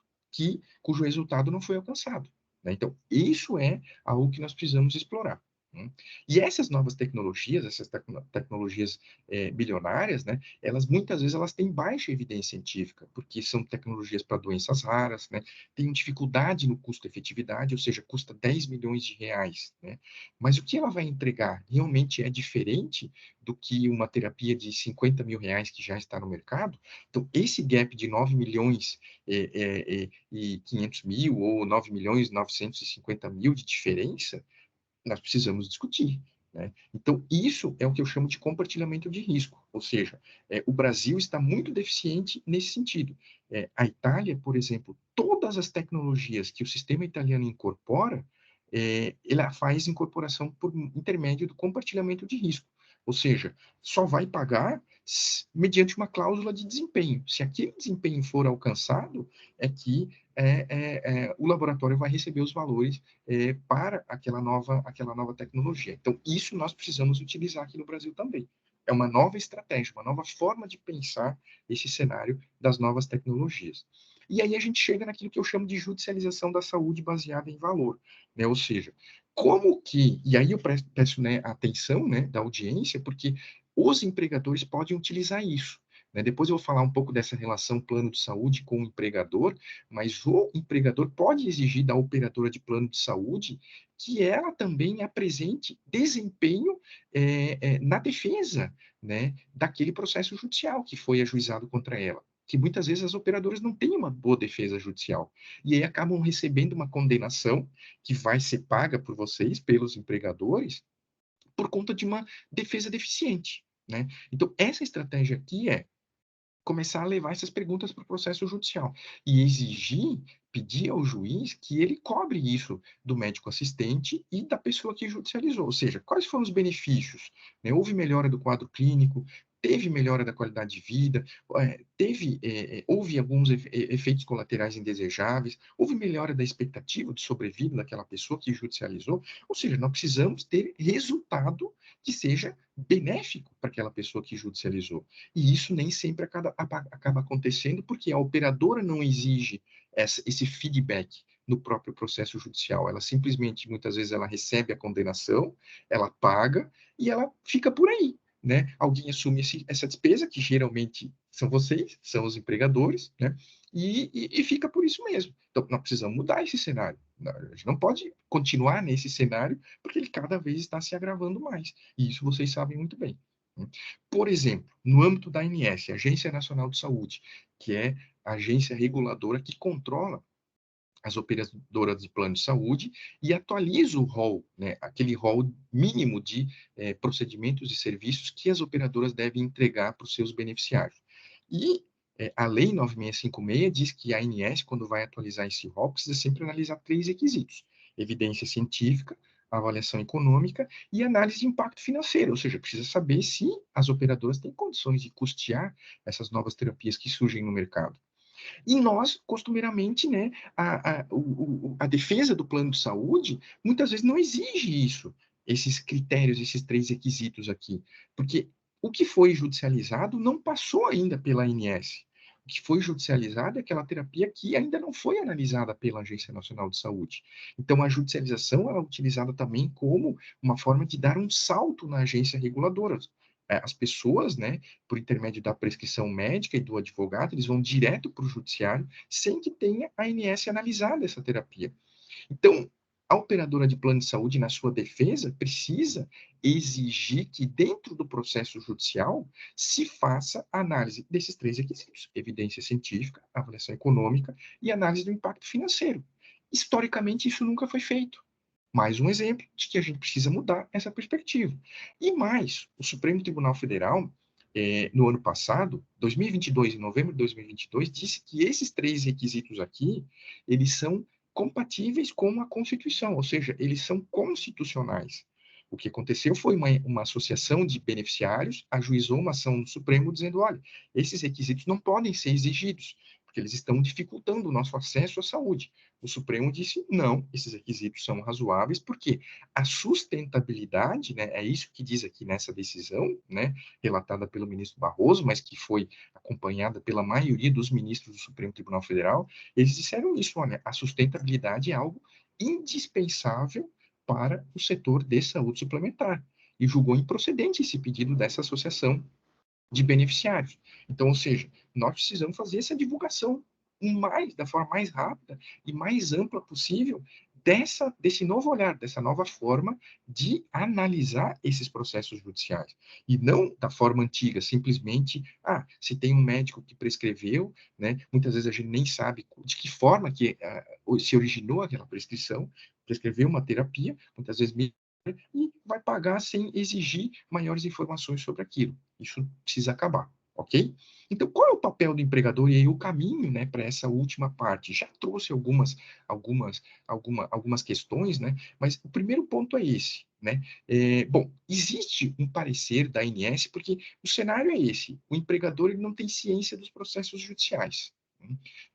cujo resultado não foi alcançado. Né? Então, isso é algo que nós precisamos explorar. Né? E essas novas tecnologias, essas tecnologias bilionárias, né, elas muitas vezes elas têm baixa evidência científica, porque são tecnologias para doenças raras, né, têm dificuldade no custo-efetividade, ou seja, custa 10 milhões de reais, né, mas o que ela vai entregar realmente é diferente do que uma terapia de 50 mil reais que já está no mercado. Então, esse gap de 9 milhões e 500 mil, ou 9 milhões e 950 mil de diferença, nós precisamos discutir. Né? Então, isso é o que eu chamo de compartilhamento de risco, ou seja, o Brasil está muito deficiente nesse sentido. A Itália, por exemplo, todas as tecnologias que o sistema italiano incorpora, ela faz incorporação por intermédio do compartilhamento de risco, ou seja, só vai pagar mediante uma cláusula de desempenho. Se aquele desempenho for alcançado, é que o laboratório vai receber os valores para aquela nova tecnologia. Então, isso nós precisamos utilizar aqui no Brasil também. É uma nova estratégia, uma nova forma de pensar esse cenário das novas tecnologias. E aí a gente chega naquilo que eu chamo de judicialização da saúde baseada em valor, né? Ou seja, como que, e aí eu peço, né, a atenção, né, da audiência, porque os empregadores podem utilizar isso. Né? Depois eu vou falar um pouco dessa relação plano de saúde com o empregador, mas o empregador pode exigir da operadora de plano de saúde que ela também apresente desempenho na defesa, né, daquele processo judicial que foi ajuizado contra ela. Que muitas vezes as operadoras não têm uma boa defesa judicial. E aí acabam recebendo uma condenação que vai ser paga por vocês, pelos empregadores, por conta de uma defesa deficiente. Né? Então, essa estratégia aqui é começar a levar essas perguntas para o processo judicial e exigir, pedir ao juiz que ele cobre isso do médico assistente e da pessoa que judicializou, ou seja, quais foram os benefícios? Né? Houve melhora do quadro clínico, teve melhora da qualidade de vida, houve alguns efeitos colaterais indesejáveis, houve melhora da expectativa de sobrevida daquela pessoa que judicializou, ou seja, nós precisamos ter resultado que seja benéfico para aquela pessoa que judicializou. E isso nem sempre acaba acontecendo porque a operadora não exige esse feedback no próprio processo judicial. Ela simplesmente, muitas vezes, ela recebe a condenação, ela paga e ela fica por aí. Né? Alguém assume essa despesa, que geralmente são vocês, são os empregadores, né? E fica por isso mesmo. Então, nós precisamos mudar esse cenário. A gente não pode continuar nesse cenário, porque ele cada vez está se agravando mais. E isso vocês sabem muito bem. Por exemplo, no âmbito da ANS, Agência Nacional de Saúde, que é a agência reguladora que controla as operadoras de plano de saúde e atualiza o rol, né, aquele rol mínimo de procedimentos e serviços que as operadoras devem entregar para os seus beneficiários. E a Lei 9656 diz que a ANS, quando vai atualizar esse rol, precisa sempre analisar 3 requisitos: evidência científica, avaliação econômica e análise de impacto financeiro, ou seja, precisa saber se as operadoras têm condições de custear essas novas terapias que surgem no mercado. E nós, costumeiramente, né, a defesa do plano de saúde, muitas vezes não exige isso, esses critérios, esses 3 requisitos aqui, porque o que foi judicializado não passou ainda pela ANS. O que foi judicializado é aquela terapia que ainda não foi analisada pela Agência Nacional de Saúde. Então, a judicialização é utilizada também como uma forma de dar um salto na agência reguladora. As pessoas, né, por intermédio da prescrição médica e do advogado, eles vão direto para o judiciário sem que tenha a ANS analisada essa terapia. Então, a operadora de plano de saúde, na sua defesa, precisa exigir que, dentro do processo judicial, se faça a análise desses 3 requisitos: evidência científica, avaliação econômica e análise do impacto financeiro. Historicamente, isso nunca foi feito. Mais um exemplo de que a gente precisa mudar essa perspectiva. E mais, o Supremo Tribunal Federal, no ano passado, 2022, em novembro de 2022, disse que esses 3 requisitos aqui, eles são compatíveis com a Constituição, ou seja, eles são constitucionais. O que aconteceu foi uma associação de beneficiários ajuizou uma ação no Supremo dizendo: olha, esses requisitos não podem ser exigidos, porque eles estão dificultando o nosso acesso à saúde. O Supremo disse: não, esses requisitos são razoáveis, porque a sustentabilidade, né, é isso que diz aqui nessa decisão, né, relatada pelo ministro Barroso, mas que foi acompanhada pela maioria dos ministros do Supremo Tribunal Federal. Eles disseram isso: olha, a sustentabilidade é algo indispensável para o setor de saúde suplementar, e julgou improcedente esse pedido dessa associação de beneficiários. Então, ou seja, nós precisamos fazer essa divulgação da forma mais rápida e mais ampla possível desse novo olhar, dessa nova forma de analisar esses processos judiciais. E não da forma antiga, simplesmente, se tem um médico que prescreveu, né, muitas vezes a gente nem sabe de que forma que se originou aquela prescrição, prescreveu uma terapia, muitas vezes e vai pagar sem exigir maiores informações sobre aquilo. Isso precisa acabar, ok? Então, qual é o papel do empregador e aí o caminho, né, para essa última parte? Já trouxe algumas questões, né? Mas o primeiro ponto é esse, né? Bom, existe um parecer da ANS, porque o cenário é esse: o empregador ele não tem ciência dos processos judiciais.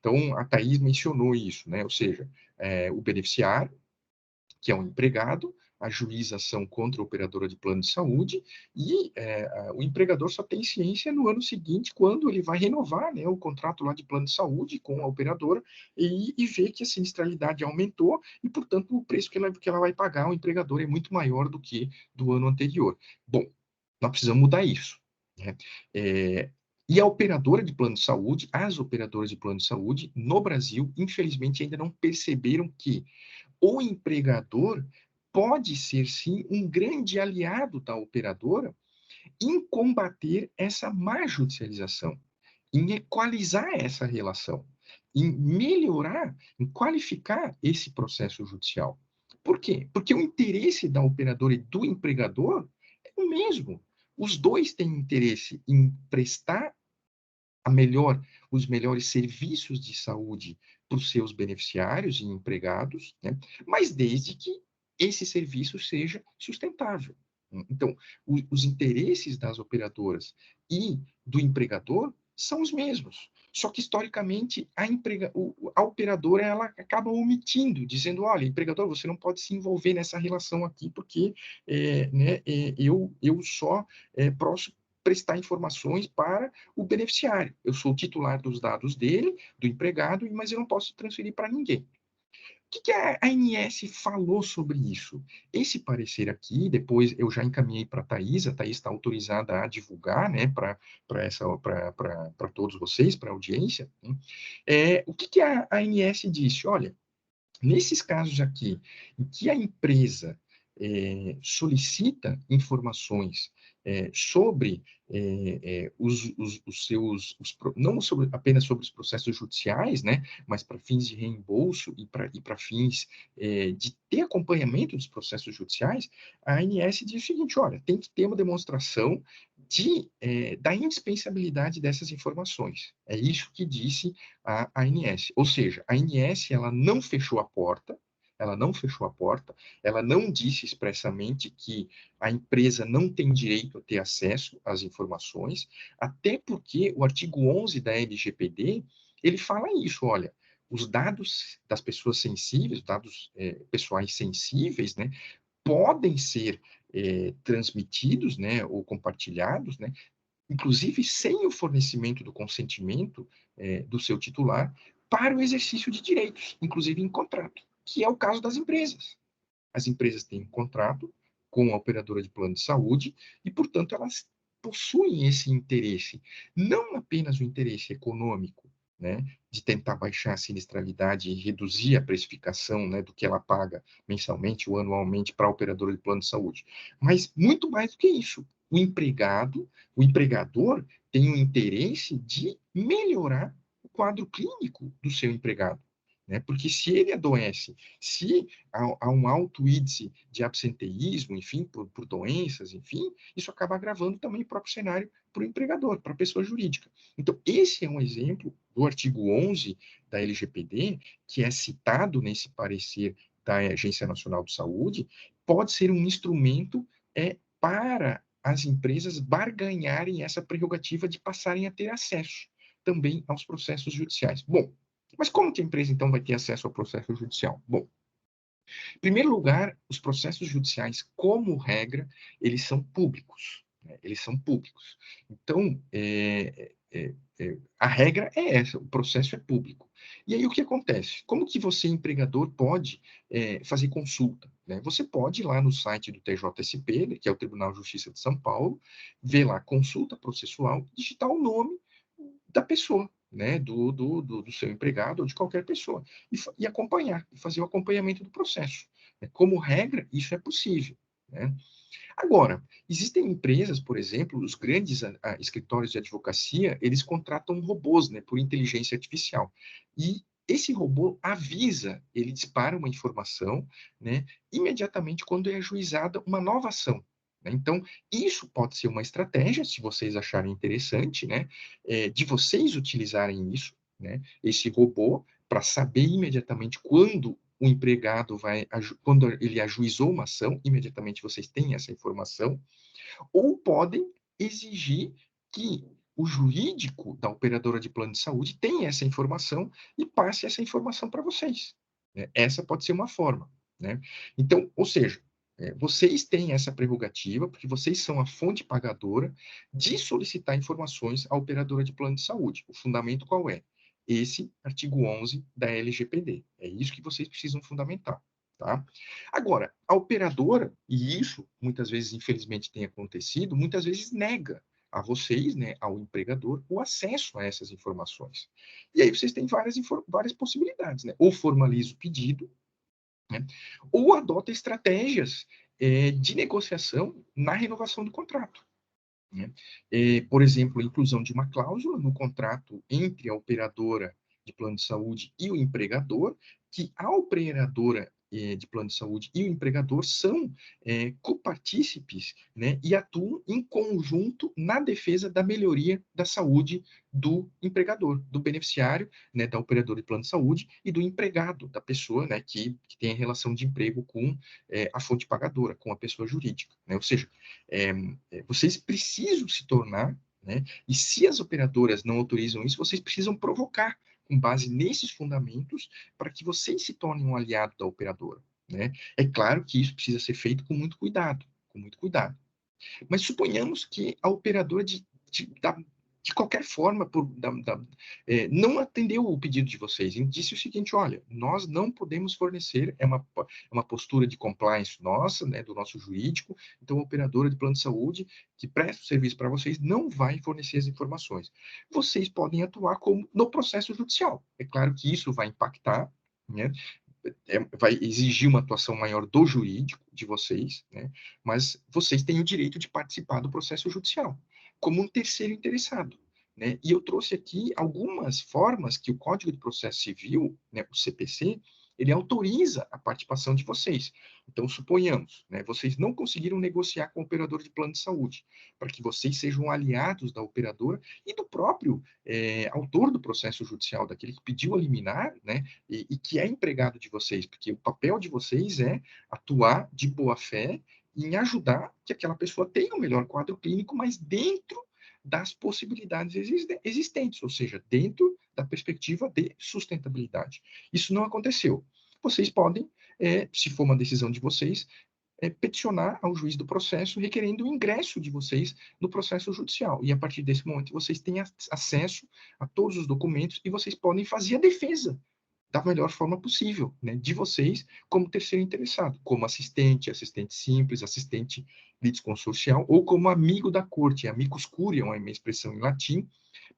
Então, a Thais mencionou isso, né? Ou seja, o beneficiário, que é um empregado, ajuiza ação contra a operadora de plano de saúde e o empregador só tem ciência no ano seguinte, quando ele vai renovar, né, o contrato lá de plano de saúde com a operadora e vê que a sinistralidade aumentou e, portanto, o preço que ela vai pagar ao empregador é muito maior do que do ano anterior. Bom, nós precisamos mudar isso, né? E a operadora de plano de saúde, as operadoras de plano de saúde, no Brasil, infelizmente, ainda não perceberam que o empregador pode ser, sim, um grande aliado da operadora em combater essa má judicialização, em equalizar essa relação, em melhorar, em qualificar esse processo judicial. Por quê? Porque o interesse da operadora e do empregador é o mesmo. Os dois têm interesse em prestar os melhores serviços de saúde para os seus beneficiários e empregados, né? Mas desde que esse serviço seja sustentável. Então, os interesses das operadoras e do empregador são os mesmos. Só que, historicamente, a operadora ela acaba omitindo, dizendo, olha, empregador, você não pode se envolver nessa relação aqui, porque eu só posso prestar informações para o beneficiário. Eu sou o titular dos dados dele, do empregado, mas eu não posso transferir para ninguém. O que a ANS falou sobre isso? Esse parecer aqui, depois eu já encaminhei para a Thaís está autorizada a divulgar, né, para todos vocês, para a audiência. Né? O que a ANS disse? Olha, nesses casos aqui, em que a empresa solicita informações sobre não apenas sobre os processos judiciais, né, mas para fins de reembolso e para fins de ter acompanhamento dos processos judiciais, a ANS diz o seguinte, olha, tem que ter uma demonstração da indispensabilidade dessas informações. É isso que disse a ANS. Ou seja, a ANS ela não fechou a porta, ela não disse expressamente que a empresa não tem direito a ter acesso às informações, até porque o artigo 11 da LGPD, ele fala isso, olha, os dados das pessoas sensíveis, dados pessoais sensíveis, né, podem ser transmitidos, né, ou compartilhados, né, inclusive sem o fornecimento do consentimento do seu titular, para o exercício de direitos, inclusive em contrato, que é o caso das empresas. As empresas têm um contrato com a operadora de plano de saúde e, portanto, elas possuem esse interesse, não apenas o interesse econômico, né, de tentar baixar a sinistralidade e reduzir a precificação, né, do que ela paga mensalmente ou anualmente para a operadora de plano de saúde, mas muito mais do que isso. O empregador tem o interesse de melhorar o quadro clínico do seu empregado, né? Porque se ele adoece, se há um alto índice de absenteísmo, enfim, por doenças, enfim, isso acaba agravando também o próprio cenário para o empregador, para a pessoa jurídica. Então, esse é um exemplo do artigo 11 da LGPD, que é citado nesse parecer da Agência Nacional de Saúde, pode ser um instrumento para as empresas barganharem essa prerrogativa de passarem a ter acesso também aos processos judiciais. Bom, mas como que a empresa, então, vai ter acesso ao processo judicial? Bom, em primeiro lugar, os processos judiciais, como regra, eles são públicos. Né? Eles são públicos. Então, a regra é essa, o processo é público. E aí o que acontece? Como que você, empregador, pode fazer consulta? Né? Você pode ir lá no site do TJSP, né, que é o Tribunal de Justiça de São Paulo, ver lá consulta processual, digitar o nome da pessoa, né, do seu empregado ou de qualquer pessoa, e acompanhar, e fazer o acompanhamento do processo. Como regra, isso é possível. Né? Agora, existem empresas, por exemplo, os grandes escritórios de advocacia, eles contratam robôs, né, por inteligência artificial. E esse robô avisa, ele dispara uma informação, né, imediatamente quando é ajuizada uma nova ação. Né? Então, isso pode ser uma estratégia, se vocês acharem interessante, né, de vocês utilizarem isso, né, esse robô, para saber imediatamente quando o empregado quando ele ajuizou uma ação, imediatamente vocês têm essa informação, ou podem exigir que o jurídico da operadora de plano de saúde tenha essa informação e passe essa informação para vocês. Né? Essa pode ser uma forma. Né? Então, ou seja, vocês têm essa prerrogativa, porque vocês são a fonte pagadora de solicitar informações à operadora de plano de saúde. O fundamento qual é? Esse artigo 11 da LGPD. É isso que vocês precisam fundamentar. Tá? Agora, a operadora, e isso muitas vezes, infelizmente, tem acontecido, muitas vezes nega a vocês, né, ao empregador, o acesso a essas informações. E aí vocês têm várias possibilidades, né? Ou formaliza o pedido, né? Ou adota estratégias de negociação na renovação do contrato. Né? Por exemplo, a inclusão de uma cláusula no contrato entre a operadora de plano de saúde e o empregador, que a operadora de plano de saúde e o empregador são copartícipes, né, e atuam em conjunto na defesa da melhoria da saúde do empregador, do beneficiário, né, da operadora de plano de saúde e do empregado, da pessoa, né, que tem a relação de emprego com a fonte pagadora, com a pessoa jurídica. Né? Ou seja, vocês precisam se tornar, né? E se as operadoras não autorizam isso, vocês precisam provocar com base nesses fundamentos para que vocês se tornem um aliado da operadora, né? É claro que isso precisa ser feito com muito cuidado, com muito cuidado. Mas suponhamos que a operadora de qualquer forma, não atendeu o pedido de vocês e disse o seguinte: olha, nós não podemos fornecer, é uma postura de compliance nossa, né, do nosso jurídico, então a operadora de plano de saúde que presta o serviço para vocês não vai fornecer as informações. Vocês podem atuar como no processo judicial. É claro que isso vai impactar, né, vai exigir uma atuação maior do jurídico de vocês, né? Mas vocês têm o direito de participar do processo judicial, como um terceiro interessado, né? E eu trouxe aqui algumas formas que o Código de Processo Civil, né, o CPC, ele autoriza a participação de vocês. Então, suponhamos, né, vocês não conseguiram negociar com o operador de plano de saúde, para que vocês sejam aliados da operadora e do próprio autor do processo judicial, daquele que pediu a liminar, né, e que é empregado de vocês, porque o papel de vocês é atuar de boa fé em ajudar que aquela pessoa tenha o melhor quadro clínico, mas dentro das possibilidades existentes, ou seja, dentro da perspectiva de sustentabilidade. Isso não aconteceu. Vocês podem, se for uma decisão de vocês, peticionar ao juiz do processo requerendo o ingresso de vocês no processo judicial. E a partir desse momento vocês têm acesso a todos os documentos e vocês podem fazer a defesa da melhor forma possível, né, de vocês como terceiro interessado, como assistente, assistente simples, assistente litisconsorcial, ou como amigo da corte, amicus curiam, é uma expressão em latim,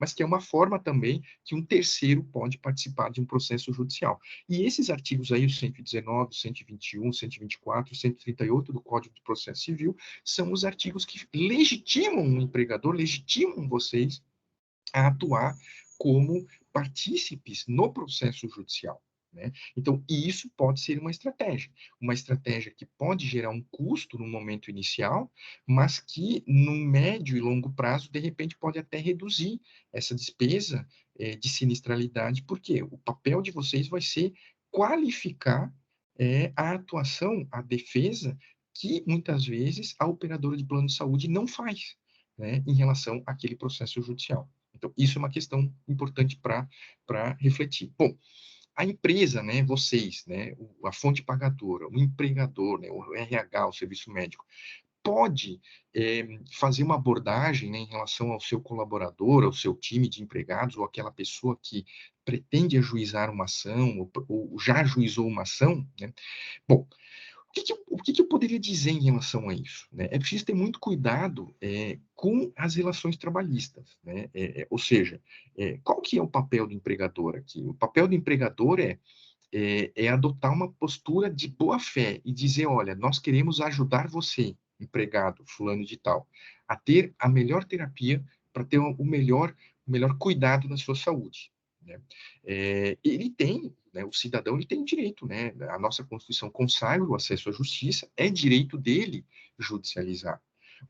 mas que é uma forma também que um terceiro pode participar de um processo judicial. E esses artigos aí, o 119, 121, 124, 138 do Código de Processo Civil, são os artigos que legitimam o empregador, legitimam vocês a atuar como partícipes no processo judicial, né? Então, isso pode ser uma estratégia que pode gerar um custo no momento inicial, mas que no médio e longo prazo, de repente, pode até reduzir essa despesa de sinistralidade, porque o papel de vocês vai ser qualificar a atuação, a defesa, que muitas vezes a operadora de plano de saúde não faz, né, em relação àquele processo judicial. Então, isso é uma questão importante para refletir. Bom, a empresa, né, vocês, né, a fonte pagadora, o empregador, né, o RH, o serviço médico, pode fazer uma abordagem, né, em relação ao seu colaborador, ao seu time de empregados, ou aquela pessoa que pretende ajuizar uma ação, ou já ajuizou uma ação, né? Bom, o que eu poderia dizer em relação a isso, né? É preciso ter muito cuidado com as relações trabalhistas, né? Ou seja, qual que é o papel do empregador aqui? O papel do empregador é adotar uma postura de boa fé e dizer, olha, nós queremos ajudar você, empregado, fulano de tal, a ter a melhor terapia para ter o melhor cuidado da sua saúde, né? Ele tem, né, o cidadão ele tem direito, né? A nossa Constituição consagra o acesso à justiça, é direito dele judicializar.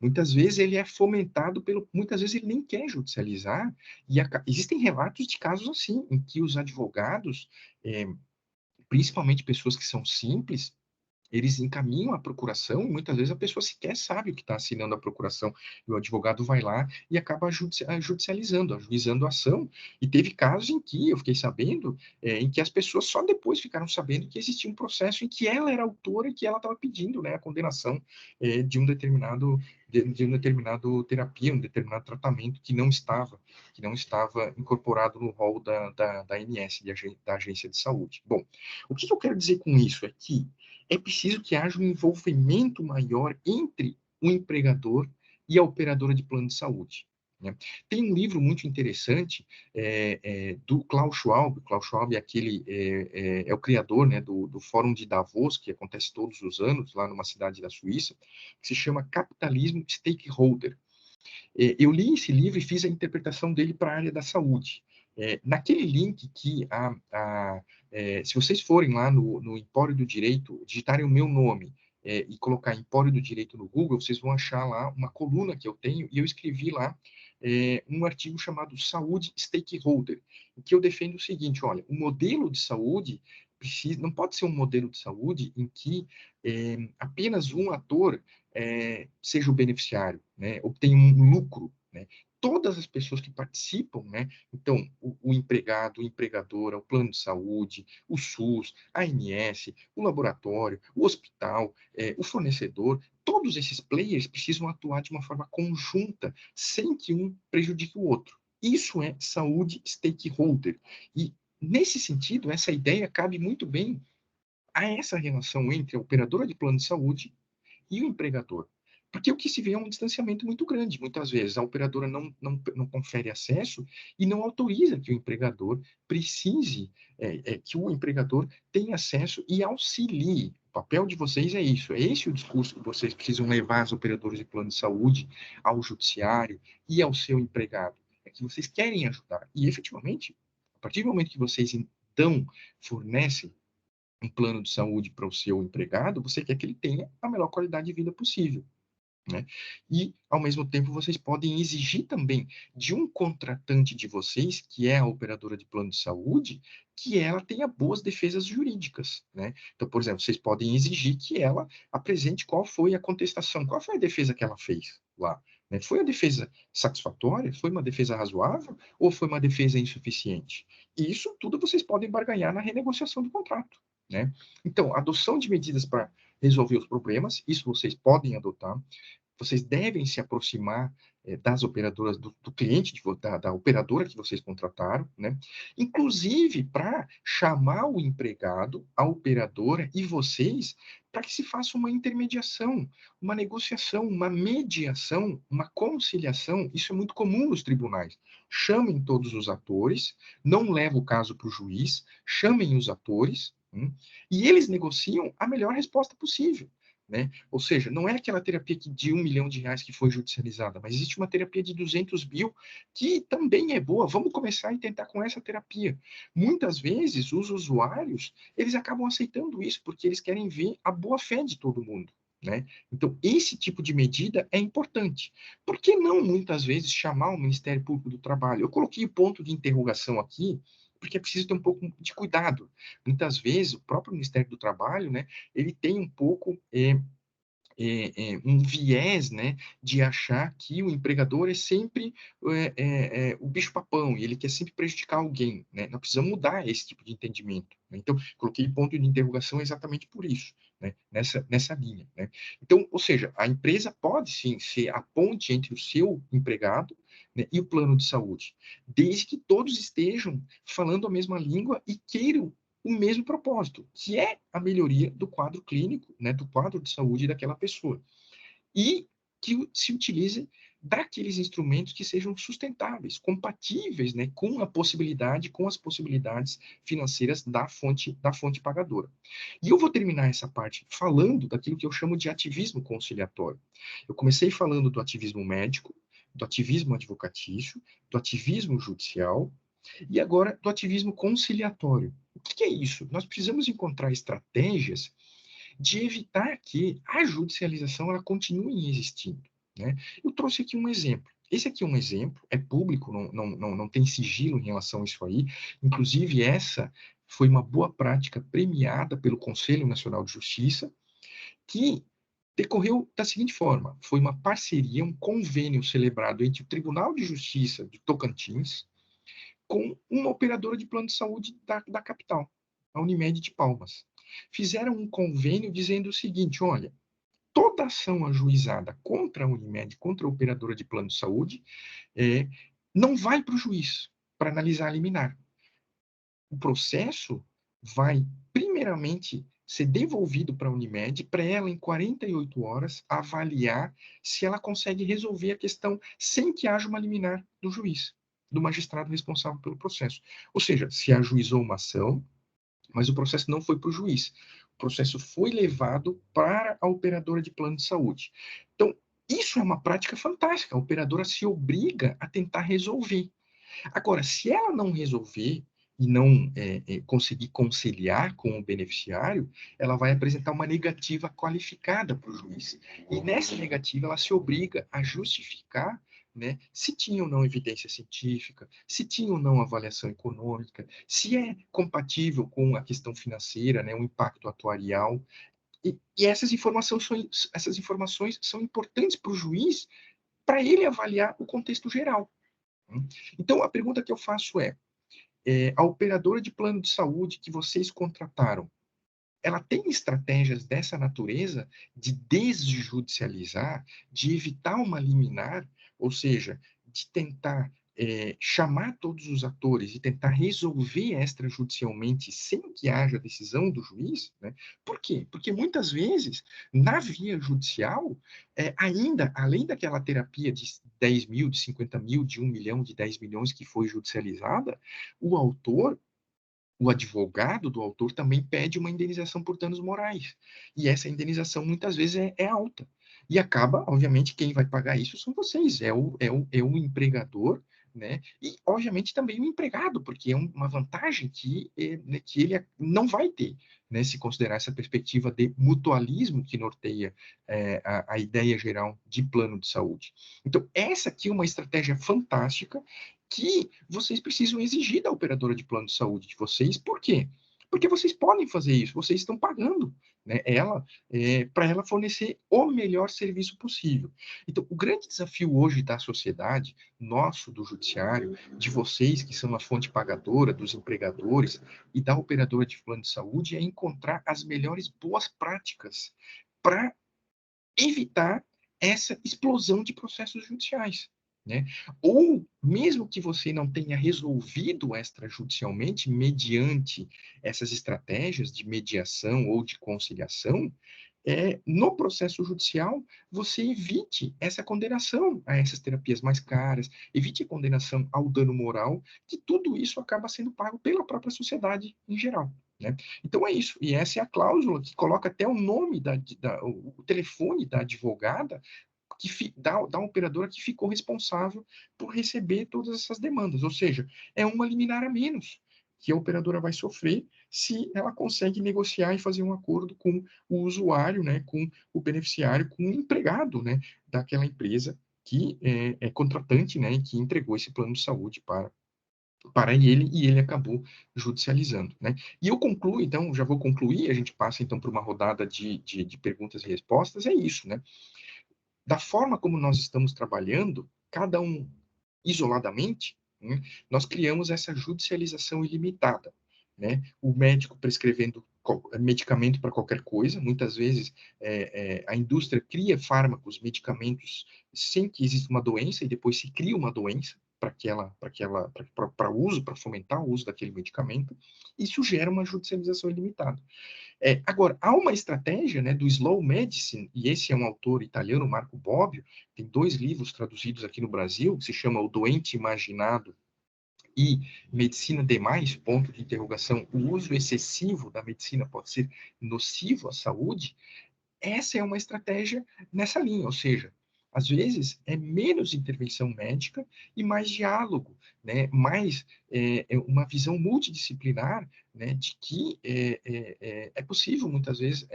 Muitas vezes ele é fomentado muitas vezes ele nem quer judicializar, e existem relatos de casos assim, em que os advogados, principalmente pessoas que são simples, eles encaminham a procuração e muitas vezes a pessoa sequer sabe o que está assinando a procuração. E o advogado vai lá e acaba judicializando, ajuizando a ação. E teve casos em que eu fiquei sabendo, em que as pessoas só depois ficaram sabendo que existia um processo em que ela era autora e que ela estava pedindo, né, a condenação de um determinado terapia, um determinado tratamento que não estava incorporado no rol da ANS, da Agência de Saúde. Bom, o que eu quero dizer com isso é que é preciso que haja um envolvimento maior entre o empregador e a operadora de plano de saúde, né? Tem um livro muito interessante do Klaus Schwab. Klaus Schwab é o criador, né, do Fórum de Davos, que acontece todos os anos, lá numa cidade da Suíça, que se chama Capitalismo Stakeholder. Eu li esse livro e fiz a interpretação dele para a área da saúde. Naquele link se vocês forem lá no Empório do Direito, digitarem o meu nome e colocar Empório do Direito no Google, vocês vão achar lá uma coluna que eu tenho, e eu escrevi lá um artigo chamado Saúde Stakeholder, em que eu defendo o seguinte: olha, o modelo de saúde não pode ser um modelo de saúde em que apenas um ator seja o beneficiário, né, obtenha um lucro, né? todas as pessoas que participam, né? Então, o empregado, o empregador, o plano de saúde, o SUS, a ANS, o laboratório, o hospital, o fornecedor, todos esses players precisam atuar de uma forma conjunta, sem que um prejudique o outro. Isso é saúde stakeholder. E, nesse sentido, essa ideia cabe muito bem a essa relação entre a operadora de plano de saúde e o empregador. Porque o que se vê é um distanciamento muito grande. Muitas vezes a operadora não confere acesso e não autoriza que o empregador precise, que o empregador tenha acesso e auxilie. O papel de vocês é isso, é esse o discurso que vocês precisam levar às operadoras de plano de saúde, ao judiciário e ao seu empregado. É que vocês querem ajudar. E, efetivamente, a partir do momento que vocês, então, fornecem um plano de saúde para o seu empregado, você quer que ele tenha a melhor qualidade de vida possível, né? E, ao mesmo tempo, vocês podem exigir também de um contratante de vocês, que é a operadora de plano de saúde, que ela tenha boas defesas jurídicas, né? Então, por exemplo, vocês podem exigir que ela apresente qual foi a contestação, qual foi a defesa que ela fez lá, né? Foi a defesa satisfatória? Foi uma defesa razoável? Ou foi uma defesa insuficiente? E isso tudo vocês podem barganhar na renegociação do contrato, né? Então, adoção de medidas para resolver os problemas, isso vocês podem adotar. Vocês devem se aproximar das operadoras, do cliente, da operadora que vocês contrataram, né? Inclusive para chamar o empregado, a operadora e vocês, para que se faça uma intermediação, uma negociação, uma mediação, uma conciliação. Isso é muito comum nos tribunais. Chamem todos os atores, não leva o caso para o juiz, chamem os atores, e eles negociam a melhor resposta possível, né? Ou seja, não é aquela terapia de R$1 milhão que foi judicializada, mas existe uma terapia de 200 mil que também é boa. Vamos começar e tentar com essa terapia. Muitas vezes, os usuários, eles acabam aceitando isso, porque eles querem ver a boa-fé de todo mundo, né? Então, esse tipo de medida é importante. Por que não, muitas vezes, chamar o Ministério Público do Trabalho? Eu coloquei o ponto de interrogação aqui, porque é preciso ter um pouco de cuidado. Muitas vezes, o próprio Ministério do Trabalho, né, ele tem um pouco um viés, né, de achar que o empregador é sempre o bicho-papão, e ele quer sempre prejudicar alguém, né? Nós precisamos mudar esse tipo de entendimento, né? Então, coloquei ponto de interrogação exatamente por isso, né? Nessa linha, né? Então, ou seja, a empresa pode, sim, ser a ponte entre o seu empregado, né, e o plano de saúde, desde que todos estejam falando a mesma língua e queiram o mesmo propósito, que é a melhoria do quadro clínico, né, do quadro de saúde daquela pessoa. E que se utilize daqueles instrumentos que sejam sustentáveis, compatíveis, né, com a possibilidade, com as possibilidades financeiras da fonte pagadora. E eu vou terminar essa parte falando daquilo que eu chamo de ativismo conciliatório. Eu comecei falando do ativismo médico, do ativismo advocatício, do ativismo judicial, e agora do ativismo conciliatório. O que é isso? Nós precisamos encontrar estratégias de evitar que a judicialização ela continue existindo, né? Eu trouxe aqui um exemplo. Esse aqui é um exemplo, é público, não tem sigilo em relação a isso aí. Inclusive, essa foi uma boa prática premiada pelo Conselho Nacional de Justiça, que decorreu da seguinte forma: foi uma parceria, um convênio celebrado entre o Tribunal de Justiça de Tocantins com uma operadora de plano de saúde da capital, a Unimed de Palmas. Fizeram um convênio dizendo o seguinte: olha, toda ação ajuizada contra a Unimed, contra a operadora de plano de saúde, não vai para o juiz para analisar a liminar. O processo vai, primeiramente, ser devolvido para a Unimed, para ela, em 48 horas, avaliar se ela consegue resolver a questão sem que haja uma liminar do juiz, do magistrado responsável pelo processo. Ou seja, se ajuizou uma ação, mas o processo não foi para o juiz. O processo foi levado para a operadora de plano de saúde. Então, isso é uma prática fantástica. A operadora se obriga a tentar resolver. Agora, se ela não resolver e não conseguir conciliar com o beneficiário, ela vai apresentar uma negativa qualificada para o juiz. E nessa negativa, ela se obriga a justificar, né, se tinha ou não evidência científica, se tinha ou não avaliação econômica, se é compatível com a questão financeira, né, o impacto atuarial. E essas informações são importantes para o juiz para ele avaliar o contexto geral. Então, a pergunta que eu faço é, a operadora de plano de saúde que vocês contrataram, ela tem estratégias dessa natureza de desjudicializar, de evitar uma liminar, ou seja, de tentar chamar todos os atores e tentar resolver extrajudicialmente sem que haja decisão do juiz, né? Por quê? Porque muitas vezes, na via judicial, ainda, além daquela terapia de 10 mil, de 50 mil, de 1 milhão, de 10 milhões que foi judicializada, o advogado do autor também pede uma indenização por danos morais. E essa indenização muitas vezes é alta. E acaba, obviamente, quem vai pagar isso são vocês, é o empregador, né? E, obviamente, também o empregado, porque é uma vantagem né, que ele não vai ter, né, se considerar essa perspectiva de mutualismo que norteia a ideia geral de plano de saúde. Então, essa aqui é uma estratégia fantástica que vocês precisam exigir da operadora de plano de saúde de vocês. Por quê? Porque vocês podem fazer isso, vocês estão pagando, né, para ela fornecer o melhor serviço possível. Então, o grande desafio hoje da sociedade, nosso, do judiciário, de vocês, que são a fonte pagadora, dos empregadores e da operadora de plano de saúde, é encontrar as melhores boas práticas para evitar essa explosão de processos judiciais. Né? Ou, mesmo que você não tenha resolvido extrajudicialmente, mediante essas estratégias de mediação ou de conciliação, no processo judicial, você evite essa condenação a essas terapias mais caras, evite a condenação ao dano moral, que tudo isso acaba sendo pago pela própria sociedade em geral. Né? Então é isso, e essa é a cláusula que coloca até o nome, o telefone da advogada, da operadora que ficou responsável por receber todas essas demandas, ou seja, é uma liminar a menos que a operadora vai sofrer se ela consegue negociar e fazer um acordo com o usuário, né, com o beneficiário, com o empregado, né, daquela empresa que é contratante, né, e que entregou esse plano de saúde para ele, e ele acabou judicializando, né? E eu concluo, então, já vou concluir, a gente passa, então, para uma rodada de perguntas e respostas, é isso, né? Da forma como nós estamos trabalhando, cada um isoladamente, né, nós criamos essa judicialização ilimitada, né? O médico prescrevendo medicamento para qualquer coisa, muitas vezes a indústria cria fármacos, medicamentos, sem que exista uma doença, e depois se cria uma doença para uso, para fomentar o uso daquele medicamento. Isso gera uma judicialização ilimitada. Agora, há uma estratégia, né, do slow medicine, e esse é um autor italiano, Marco Bobbio, tem 2 livros traduzidos aqui no Brasil, que se chama O Doente Imaginado e Medicina Demais, ponto de interrogação, o uso excessivo da medicina pode ser nocivo à saúde. Essa é uma estratégia nessa linha, ou seja, às vezes é menos intervenção médica e mais diálogo, né? Mais uma visão multidisciplinar, né? De que é possível muitas vezes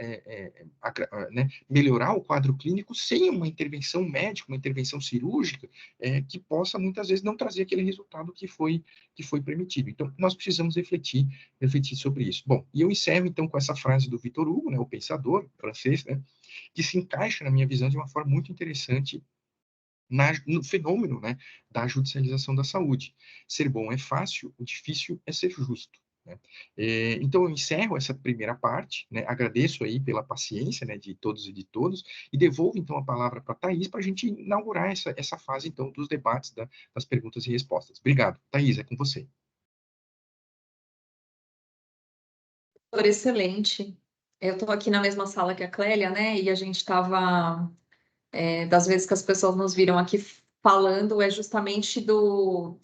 né? Melhorar o quadro clínico sem uma intervenção médica, uma intervenção cirúrgica, que possa muitas vezes não trazer aquele resultado que foi permitido. Então, nós precisamos refletir sobre isso. Bom, e eu encerro então com essa frase do Victor Hugo, né? O pensador francês, né? Que se encaixa, na minha visão, de uma forma muito interessante no fenômeno, né, da judicialização da saúde. Ser bom é fácil, o difícil é ser justo. Né? Então, eu encerro essa primeira parte, né, agradeço aí pela paciência, né, de todos e de todos, e devolvo, então, a palavra para a Thaís, para a gente inaugurar essa fase, então, dos debates, das perguntas e respostas. Obrigado. Thaís, é com você. Excelente. Eu estou aqui na mesma sala que a Clélia, né? E a gente estava, das vezes que as pessoas nos viram aqui falando, é justamente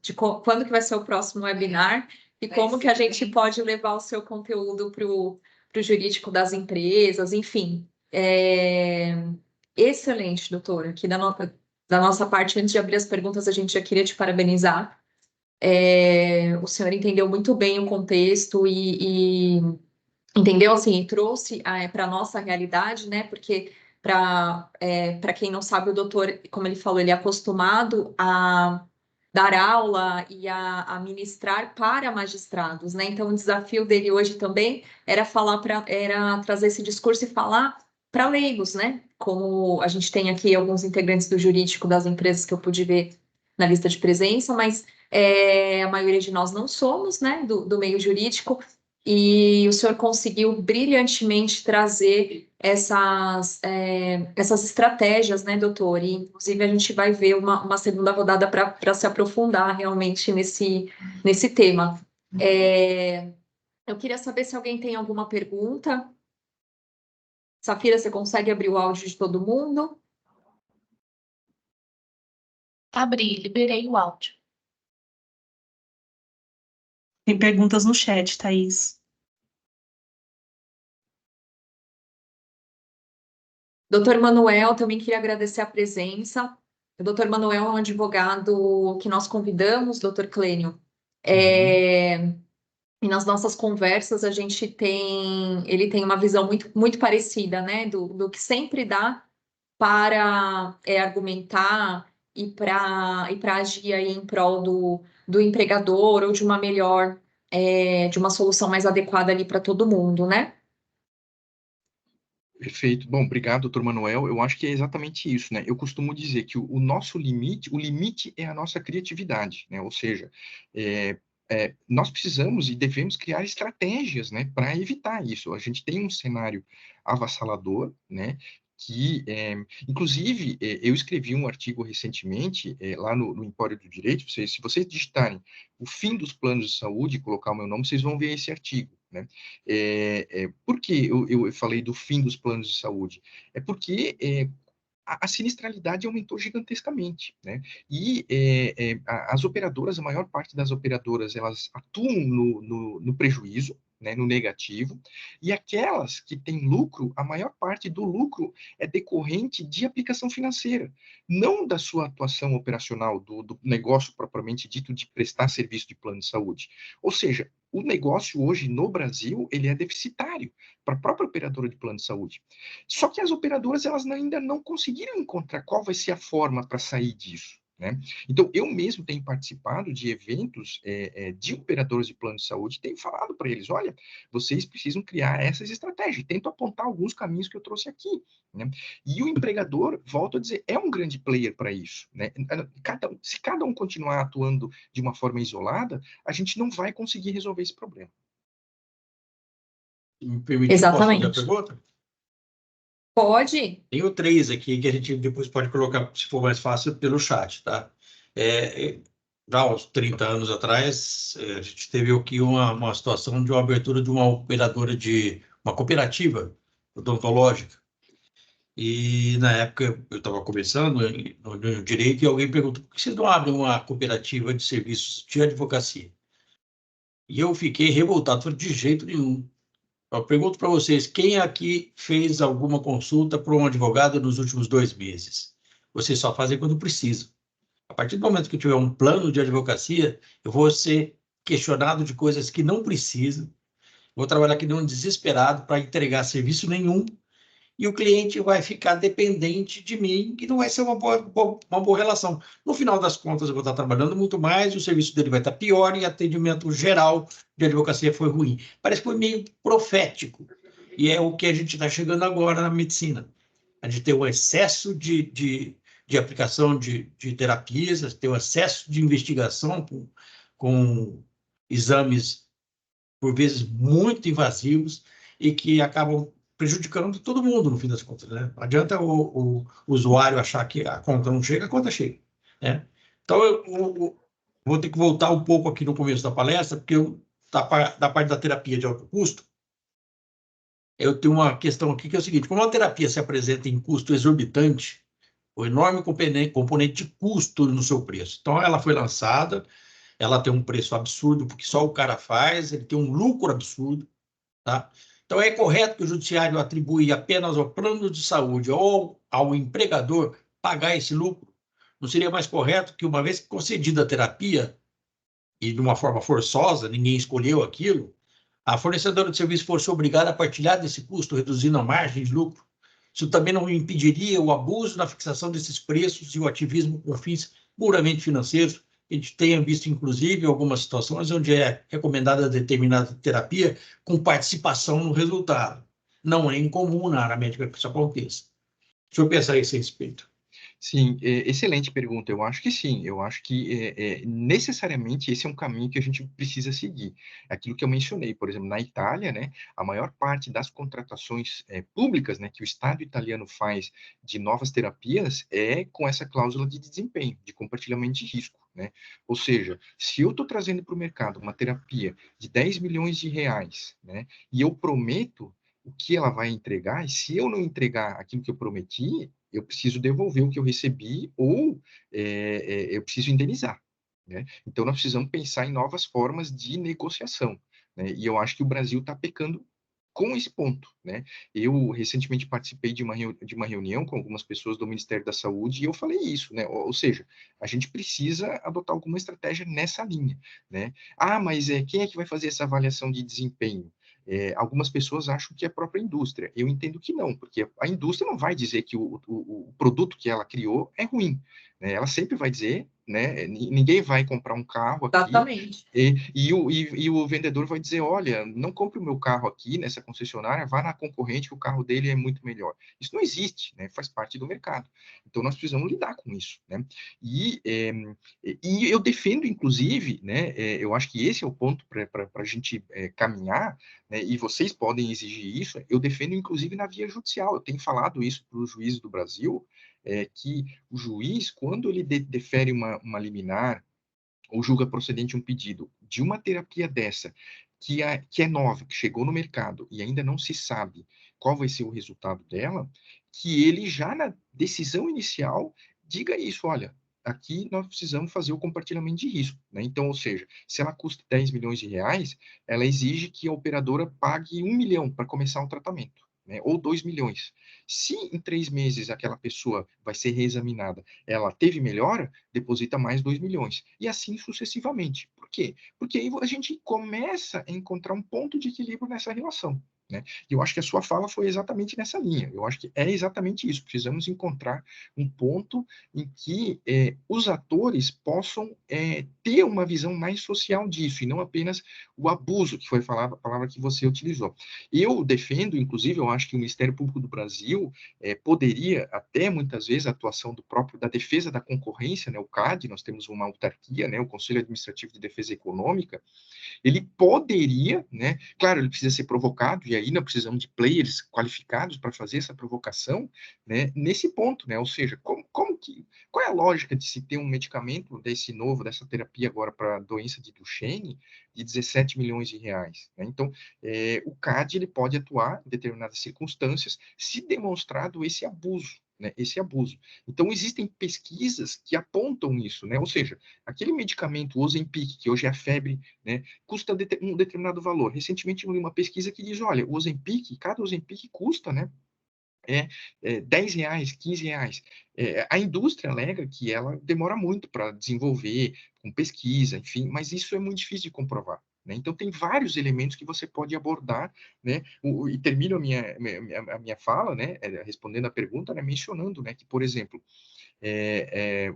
de quando que vai ser o próximo webinar e como que a gente pode levar o seu conteúdo para o jurídico das empresas, enfim. Excelente, doutora. Aqui da nossa parte, antes de abrir as perguntas, a gente já queria te parabenizar. O senhor entendeu muito bem o contexto e entendeu, assim, e trouxe para a nossa realidade, né, porque para quem não sabe, o doutor, como ele falou, ele é acostumado a dar aula e a ministrar para magistrados, né, então o desafio dele hoje também era trazer esse discurso e falar para leigos, né? Como a gente tem aqui alguns integrantes do jurídico das empresas que eu pude ver na lista de presença, mas a maioria de nós não somos, né, do meio jurídico, e o senhor conseguiu brilhantemente trazer essas estratégias, né, doutor? E, inclusive, a gente vai ver uma segunda rodada para se aprofundar realmente nesse tema. Eu queria saber se alguém tem alguma pergunta. Safira, você consegue abrir o áudio de todo mundo? Abri, liberei o áudio. Tem perguntas no chat, Thaís. Doutor Manuel, também queria agradecer a presença. O doutor Manuel é um advogado que nós convidamos, doutor Clênio. E nas nossas conversas ele tem uma visão muito, muito parecida, né, do que sempre dá para argumentar e para agir aí em prol do empregador ou de uma melhor, de uma solução mais adequada ali para todo mundo, né? Perfeito. Bom, obrigado, doutor Manuel. Eu acho que é exatamente isso, né? Eu costumo dizer que o nosso limite, o limite é a nossa criatividade, né? Ou seja, nós precisamos e devemos criar estratégias, né, para evitar isso. A gente tem um cenário avassalador, né? Que, inclusive, eu escrevi um artigo recentemente lá no Empório do Direito. Se vocês digitarem o fim dos planos de saúde e colocar o meu nome, vocês vão ver esse artigo, né? Por que eu falei do fim dos planos de saúde? É porque a sinistralidade aumentou gigantescamente, né? E as operadoras, a maior parte das operadoras, elas atuam no prejuízo, né, no negativo, e aquelas que têm lucro, a maior parte do lucro é decorrente de aplicação financeira, não da sua atuação operacional, do negócio propriamente dito de prestar serviço de plano de saúde. Ou seja, o negócio hoje no Brasil, ele é deficitário para a própria operadora de plano de saúde. Só que as operadoras, elas ainda não conseguiram encontrar qual vai ser a forma para sair disso, né? Então, eu mesmo tenho participado de eventos de operadores de plano de saúde, tenho falado para eles, olha, vocês precisam criar essas estratégias, tento apontar alguns caminhos que eu trouxe aqui, né? E o empregador, volto a dizer, é um grande player para isso, né? Se cada um continuar atuando de uma forma isolada, a gente não vai conseguir resolver esse problema. Me permite, Exatamente. posso fazer a pergunta? Pode. Tenho 3 aqui que a gente depois pode colocar, se for mais fácil, pelo chat, tá? Já uns 30 anos atrás, a gente teve aqui uma situação de uma abertura de uma operadora de uma cooperativa odontológica. E, na época, eu estava começando no direito e alguém perguntou, por que vocês não abrem uma cooperativa de serviços de advocacia? E eu fiquei revoltado, falei, de jeito nenhum. Eu pergunto para vocês, quem aqui fez alguma consulta para um advogado nos últimos 2 meses? Vocês só fazem quando precisam. A partir do momento que eu tiver um plano de advocacia, eu vou ser questionado de coisas que não preciso, vou trabalhar que nem um desesperado para entregar serviço nenhum, e o cliente vai ficar dependente de mim, e não vai ser uma boa relação. No final das contas, eu vou estar trabalhando muito mais, o serviço dele vai estar pior, e o atendimento geral de advocacia foi ruim. Parece que foi meio profético, e é o que a gente está chegando agora na medicina. A gente tem um excesso de aplicação de terapias, tem um excesso de investigação com exames, por vezes, muito invasivos, e que acabam prejudicando todo mundo, no fim das contas, né? Não adianta o usuário achar que a conta não chega, a conta chega, né? Então, eu vou ter que voltar um pouco aqui no começo da palestra, porque da parte da terapia de alto custo, eu tenho uma questão aqui que é o seguinte, como a terapia se apresenta em custo exorbitante, o enorme componente de custo no seu preço. Então, ela foi lançada, ela tem um preço absurdo, porque só o cara faz, ele tem um lucro absurdo, tá? Então, é correto que o judiciário atribui apenas ao plano de saúde ou ao empregador pagar esse lucro? Não seria mais correto que, uma vez concedida a terapia, e de uma forma forçosa, ninguém escolheu aquilo, a fornecedora de serviço fosse obrigada a partilhar desse custo, reduzindo a margem de lucro? Isso também não impediria o abuso na fixação desses preços e o ativismo com fins puramente financeiros? A gente tenha visto, inclusive, algumas situações onde é recomendada determinada terapia com participação no resultado. não é incomum na área médica que isso aconteça. Deixa eu pensar a esse respeito. Sim, excelente pergunta. Eu acho que sim. Eu acho que necessariamente esse é um caminho que a gente precisa seguir. Aquilo que eu mencionei, por exemplo, na Itália, né, a maior parte das contratações públicas, né, que o Estado italiano faz de novas terapias é com essa cláusula de desempenho, de compartilhamento de risco, né? Ou seja, se eu estou trazendo para o mercado uma terapia de 10 milhões de reais, né, e eu prometo o que ela vai entregar, e se eu não entregar aquilo que eu prometi, eu preciso devolver o que eu recebi ou eu preciso indenizar, né? Então, nós precisamos pensar em novas formas de negociação, né? E eu acho que o Brasil está pecando com esse ponto, né? Eu recentemente participei de uma reunião com algumas pessoas do Ministério da Saúde e eu falei isso, né? Ou seja, a gente precisa adotar alguma estratégia nessa linha, né? Ah, mas quem é que vai fazer essa avaliação de desempenho? Algumas pessoas acham que é a própria indústria. Eu entendo que não, porque a indústria não vai dizer que o produto que ela criou é ruim, né? Ela sempre vai dizer, né? Ninguém vai comprar um carro aqui Exatamente. e o vendedor vai dizer, olha, não compre o meu carro aqui nessa concessionária, vá na concorrente que o carro dele é muito melhor. Isso não existe, né? Faz parte do mercado. Então, nós precisamos lidar com isso, né? E eu defendo, inclusive, né? Eu acho que esse é o ponto para a gente caminhar, né, e vocês podem exigir isso, eu defendo inclusive na via judicial. Eu tenho falado isso para os juízes do Brasil, que o juiz, quando ele defere uma liminar ou julga procedente um pedido de uma terapia dessa, que é nova, que chegou no mercado e ainda não se sabe qual vai ser o resultado dela, que ele já na decisão inicial diga isso, olha, aqui nós precisamos fazer o compartilhamento de risco, né? Então, ou seja, se ela custa 10 milhões de reais, ela exige que a operadora pague 1 milhão para começar o tratamento, né? Ou 2 milhões. Se em 3 meses aquela pessoa vai ser reexaminada, ela teve melhora, deposita mais 2 milhões. E assim sucessivamente. Por quê? Porque aí a gente começa a encontrar um ponto de equilíbrio nessa relação, né? E eu acho que a sua fala foi exatamente nessa linha. Eu acho que é exatamente isso. Precisamos encontrar um ponto em que os atores possam ter uma visão mais social disso, e não apenas o abuso, que foi a palavra que você utilizou. Eu defendo, inclusive, eu acho que o Ministério Público do Brasil poderia, até muitas vezes, a atuação da defesa da concorrência, né, o CAD, nós temos uma autarquia, né, o Conselho Administrativo de Defesa Econômica, ele poderia, né, claro, ele precisa ser provocado, e aí nós precisamos de players qualificados para fazer essa provocação, né, nesse ponto, né, ou seja, qual é a lógica de se ter um medicamento dessa terapia agora para doença de Duchenne, de 17 milhões de reais, né? Então, o CAD, ele pode atuar em determinadas circunstâncias, se demonstrado esse abuso, né, esse abuso. Então, existem pesquisas que apontam isso, né? Ou seja, aquele medicamento Ozempic, que hoje é a febre, né, custa um determinado valor. Recentemente, eu li uma pesquisa que diz, olha, o Ozempic, cada Ozempic custa, né, 10 reais, 15 reais. A indústria alega que ela demora muito para desenvolver, com pesquisa, enfim, mas isso é muito difícil de comprovar, né? Então, tem vários elementos que você pode abordar, né? E termino a minha fala, né, respondendo a pergunta, né, mencionando, né, que, por exemplo,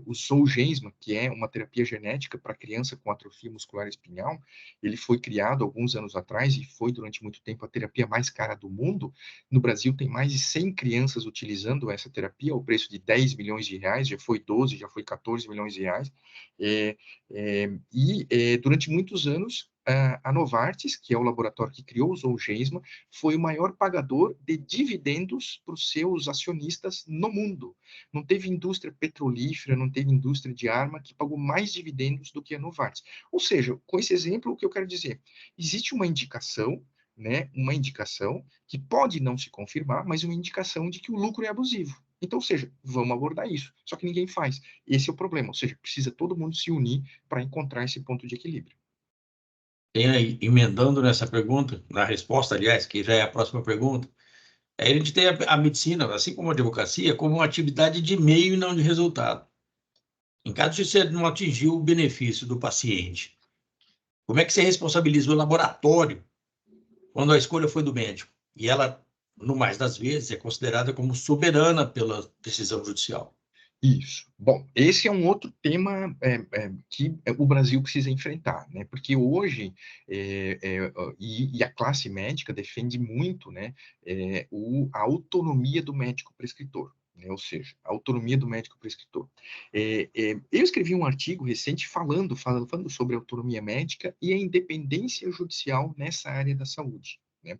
o Zolgensma, que é uma terapia genética para criança com atrofia muscular espinhal, ele foi criado alguns anos atrás e foi durante muito tempo a terapia mais cara do mundo. No Brasil tem mais de 100 crianças utilizando essa terapia, ao preço de 10 milhões de reais, já foi 12, já foi 14 milhões de reais. Durante muitos anos, a Novartis, que é o laboratório que criou o Zolgensma, foi o maior pagador de dividendos para os seus acionistas no mundo. Não teve indústria petrolífera, não teve indústria de arma que pagou mais dividendos do que a Novartis. Ou seja, com esse exemplo, o que eu quero dizer? Existe uma indicação, né, uma indicação que pode não se confirmar, mas uma indicação de que o lucro é abusivo. Então, ou seja, vamos abordar isso. Só que ninguém faz. Esse é o problema. Ou seja, precisa todo mundo se unir para encontrar esse ponto de equilíbrio. Tem aí, emendando nessa pergunta, na resposta, aliás, que já é a próxima pergunta, a gente tem a medicina, assim como a advocacia, como uma atividade de meio e não de resultado. Em caso de você não atingir o benefício do paciente, como é que você responsabiliza o laboratório quando a escolha foi do médico? E ela, no mais das vezes, é considerada como soberana pela decisão judicial. Isso. Bom, esse é um outro tema que o Brasil precisa enfrentar, né? Porque hoje a classe médica defende muito, né, a autonomia do médico prescritor, né? Ou seja, a autonomia do médico prescritor. Eu escrevi um artigo recente falando sobre a autonomia médica e a independência judicial nessa área da saúde, né?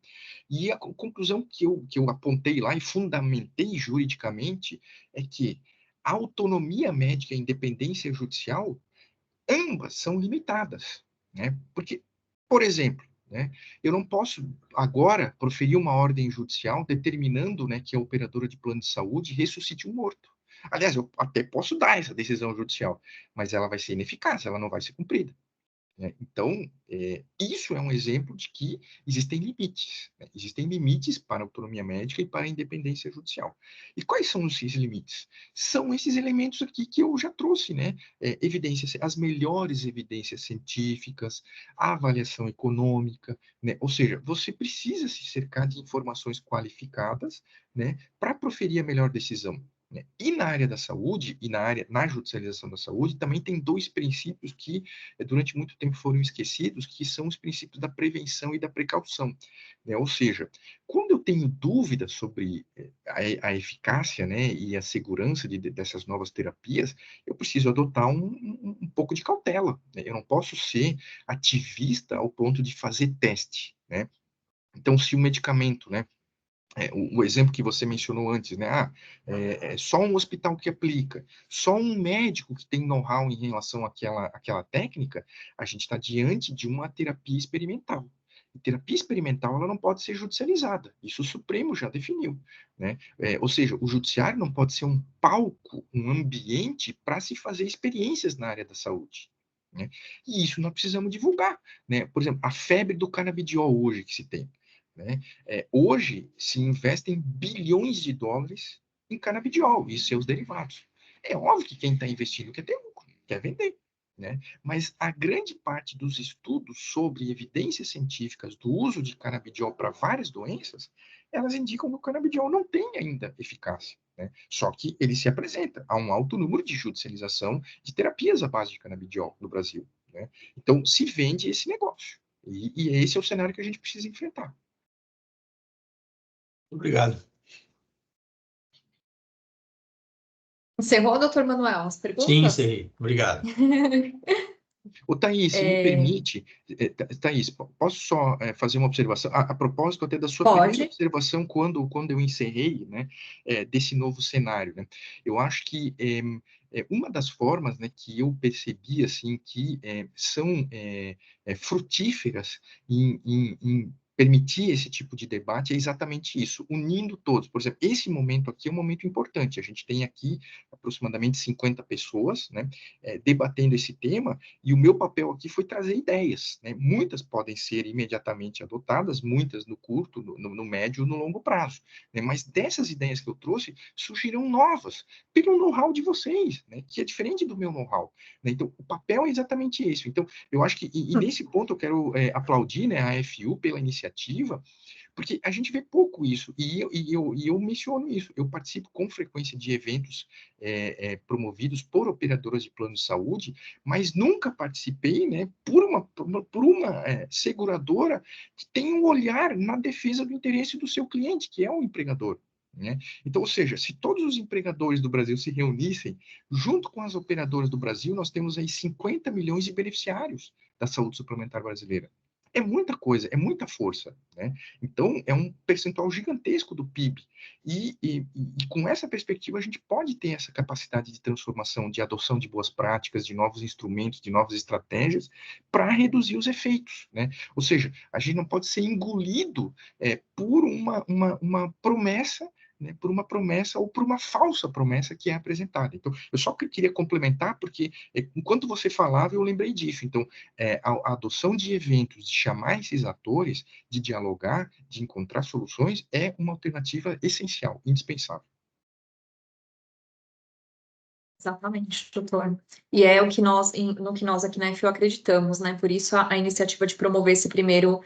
E a conclusão que eu apontei lá e fundamentei juridicamente é que a autonomia médica e a independência judicial, ambas são limitadas, né? Porque, por exemplo, né, eu não posso agora proferir uma ordem judicial determinando, né, que a operadora de plano de saúde ressuscite um morto. Aliás, eu até posso dar essa decisão judicial, mas ela vai ser ineficaz, ela não vai ser cumprida, né? Então, isso é um exemplo de que existem limites, né? Existem limites para a autonomia médica e para a independência judicial. E quais são esses limites? São esses elementos aqui que eu já trouxe, né? Evidências, as melhores evidências científicas, a avaliação econômica, né? Ou seja, você precisa se cercar de informações qualificadas, né, para proferir a melhor decisão, né? E na área da saúde, e na judicialização da saúde, também tem dois princípios que durante muito tempo foram esquecidos, que são os princípios da prevenção e da precaução, né? Ou seja, quando eu tenho dúvida sobre a eficácia, né, e a segurança dessas novas terapias, eu preciso adotar um pouco de cautela, né? Eu não posso ser ativista ao ponto de fazer teste, né? Então, se o medicamento, né, o exemplo que você mencionou antes, né? Só um hospital que aplica, só um médico que tem know-how em relação àquela técnica, a gente está diante de uma terapia experimental. E terapia experimental ela não pode ser judicializada. Isso o Supremo já definiu, né? Ou seja, o judiciário não pode ser um palco, um ambiente para se fazer experiências na área da saúde, né? E isso nós precisamos divulgar, né? Por exemplo, a febre do canabidiol hoje que se tem, né? Hoje se investem bilhões de dólares em canabidiol e seus derivados. É óbvio que quem está investindo quer ter lucro, quer vender, né? Mas a grande parte dos estudos sobre evidências científicas do uso de canabidiol para várias doenças, elas indicam que o canabidiol não tem ainda eficácia, né? Só que ele se apresenta a um alto número de judicialização de terapias à base de canabidiol no Brasil, né? Então se vende esse negócio. E esse é o cenário que a gente precisa enfrentar. Obrigado. Encerrou, doutor Manuel, as Sim, perguntas? encerrei. Obrigado. Ô, Thaís, se me permite, Thaís, posso só fazer uma observação? A propósito até da sua primeira Pode. observação, quando eu encerrei, né, desse novo cenário, né? Eu acho que uma das formas, né, que eu percebi, assim, que são frutíferas em permitir esse tipo de debate é exatamente isso, unindo todos. Por exemplo, esse momento aqui é um momento importante. A gente tem aqui aproximadamente 50 pessoas, né, debatendo esse tema, e o meu papel aqui foi trazer ideias, né? Muitas podem ser imediatamente adotadas, muitas no curto, no médio, no longo prazo, né? Mas dessas ideias que eu trouxe, surgiram novas, pelo know-how de vocês, né? Que é diferente do meu know-how, né? Então, o papel é exatamente esse. Então, eu acho que, e nesse ponto eu quero aplaudir, né, a FU pela iniciativa, porque a gente vê pouco isso, e eu menciono isso. Eu participo com frequência de eventos promovidos por operadoras de plano de saúde, mas nunca participei, né, por uma seguradora que tem um olhar na defesa do interesse do seu cliente, que é o empregador, né? Então, ou seja, se todos os empregadores do Brasil se reunissem, junto com as operadoras do Brasil, nós temos aí 50 milhões de beneficiários da saúde suplementar brasileira. É muita coisa, é muita força, né? Então, é um percentual gigantesco do PIB. E com essa perspectiva, a gente pode ter essa capacidade de transformação, de adoção de boas práticas, de novos instrumentos, de novas estratégias, para reduzir os efeitos, né? Ou seja, a gente não pode ser engolido por uma promessa, né, por uma promessa ou por uma falsa promessa que é apresentada. Então, eu só queria complementar, porque enquanto você falava, eu lembrei disso. Então, a adoção de eventos, de chamar esses atores, de dialogar, de encontrar soluções, é uma alternativa essencial, indispensável. Exatamente, doutor. E é o que no que nós aqui na FU acreditamos, né? Por isso a iniciativa de promover esse primeiro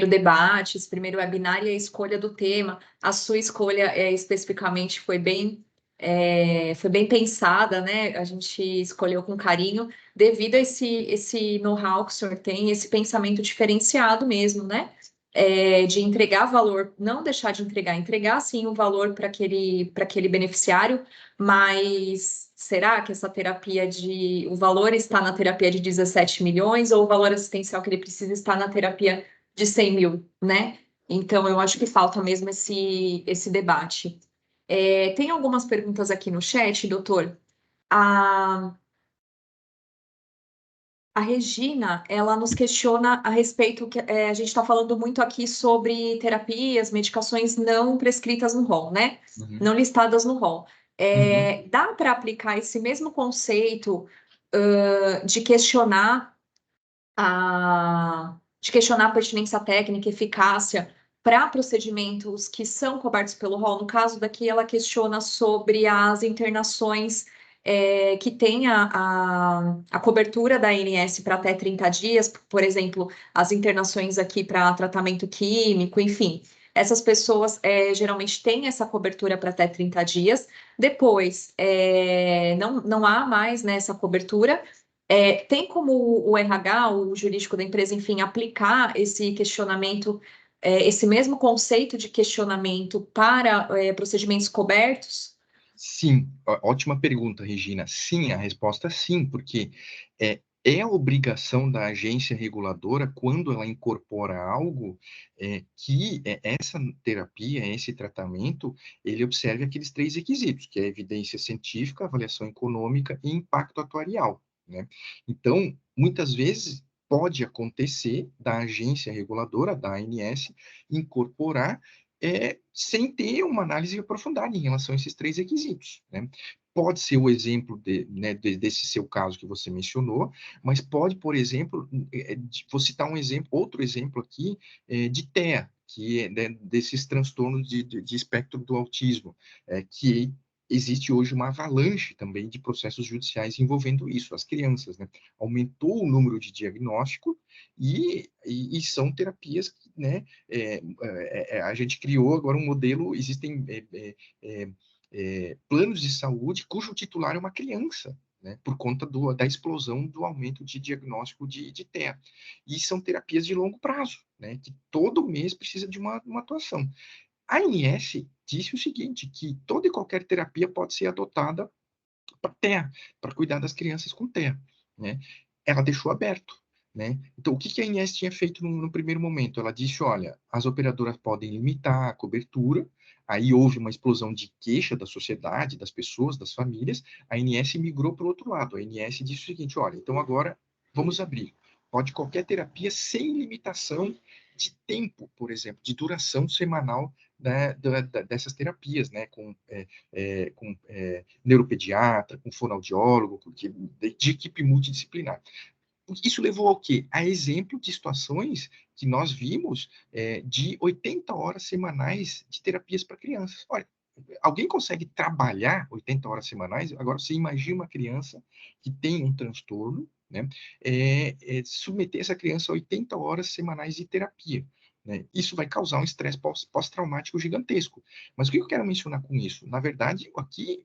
debate, esse primeiro webinar e a escolha do tema. A sua escolha especificamente foi bem foi bem pensada, né? A gente escolheu com carinho, devido a esse know-how que o senhor tem, esse pensamento diferenciado mesmo, né? De entregar valor, não deixar de entregar sim o valor para aquele beneficiário, mas será que essa o valor está na terapia de 17 milhões ou o valor assistencial que ele precisa está na terapia de 100 mil, né? Então, eu acho que falta mesmo esse debate. Tem algumas perguntas aqui no chat, doutor. A Regina, ela nos questiona a respeito que a gente está falando muito aqui sobre terapias, medicações não prescritas no rol, né? Uhum. Não listadas no rol. Uhum. Dá para aplicar esse mesmo conceito de questionar a pertinência técnica, eficácia para procedimentos que são cobertos pelo rol? No caso daqui, ela questiona sobre as internações que tem a cobertura da ANS para até 30 dias, por exemplo, as internações aqui para tratamento químico, enfim. Essas pessoas geralmente têm essa cobertura para até 30 dias. Depois, não há mais, né, essa cobertura. Tem como o RH, o jurídico da empresa, enfim, aplicar esse questionamento, esse mesmo conceito de questionamento para procedimentos cobertos? Sim, ótima pergunta, Regina. Sim, a resposta é sim, porque é a obrigação da agência reguladora, quando ela incorpora algo, que essa terapia, esse tratamento, ele observe aqueles 3 requisitos, que é evidência científica, avaliação econômica e impacto atuarial, né? Então, muitas vezes, pode acontecer da agência reguladora, da ANS, incorporar sem ter uma análise aprofundada em relação a esses 3 requisitos, né? Pode ser o exemplo desse seu caso que você mencionou, mas pode, por exemplo, vou citar um exemplo, outro exemplo aqui, de TEA, que é desses transtornos de espectro do autismo, que existe hoje uma avalanche também de processos judiciais envolvendo isso, as crianças, né? Aumentou o número de diagnóstico e são terapias que, né, a gente criou agora um modelo, existem planos de saúde cujo titular é uma criança, né, por conta da explosão do aumento de diagnóstico de TEA. E são terapias de longo prazo, né, que todo mês precisa de uma atuação. A ANS disse o seguinte, que toda e qualquer terapia pode ser adotada para TEA, para cuidar das crianças com TEA, né? Ela deixou aberto, né? Então, o que a ANS tinha feito no primeiro momento? Ela disse, olha, as operadoras podem limitar a cobertura, aí houve uma explosão de queixa da sociedade, das pessoas, das famílias, a ANS migrou para o outro lado, a ANS disse o seguinte, olha, então agora vamos abrir, pode qualquer terapia sem limitação de tempo, por exemplo, de duração semanal dessas terapias, né, com neuropediatra, com fonoaudiólogo, de equipe multidisciplinar. Isso levou ao quê? A exemplo de situações que nós vimos de 80 horas semanais de terapias para crianças. Olha, alguém consegue trabalhar 80 horas semanais? Agora, você imagina uma criança que tem um transtorno, né? Submeter essa criança a 80 horas semanais de terapia. Né? Isso vai causar um estresse pós-traumático gigantesco. Mas o que eu quero mencionar com isso? Na verdade, aqui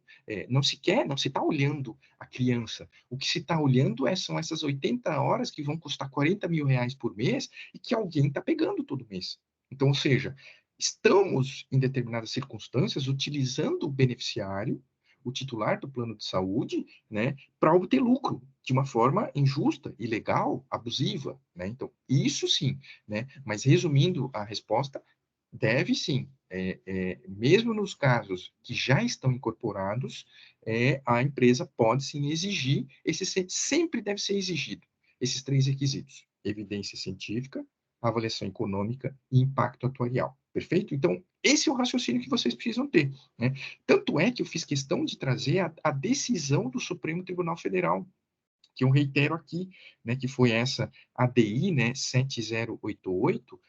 não se está olhando a criança. O que se está olhando são essas 80 horas que vão custar 40 mil reais por mês e que alguém está pegando todo mês. Então, ou seja, estamos, em determinadas circunstâncias, utilizando o beneficiário, o titular do plano de saúde, né, para obter lucro de uma forma injusta, ilegal, abusiva, né? Então, isso sim, né? Mas resumindo a resposta, deve sim, mesmo nos casos que já estão incorporados, a empresa pode sim exigir, sempre deve ser exigido esses 3 requisitos: evidência científica, avaliação econômica e impacto atuarial. Perfeito? Então, esse é o raciocínio que vocês precisam ter, né? Tanto é que eu fiz questão de trazer a decisão do Supremo Tribunal Federal, que eu reitero aqui, né, que foi essa ADI, né, 7088,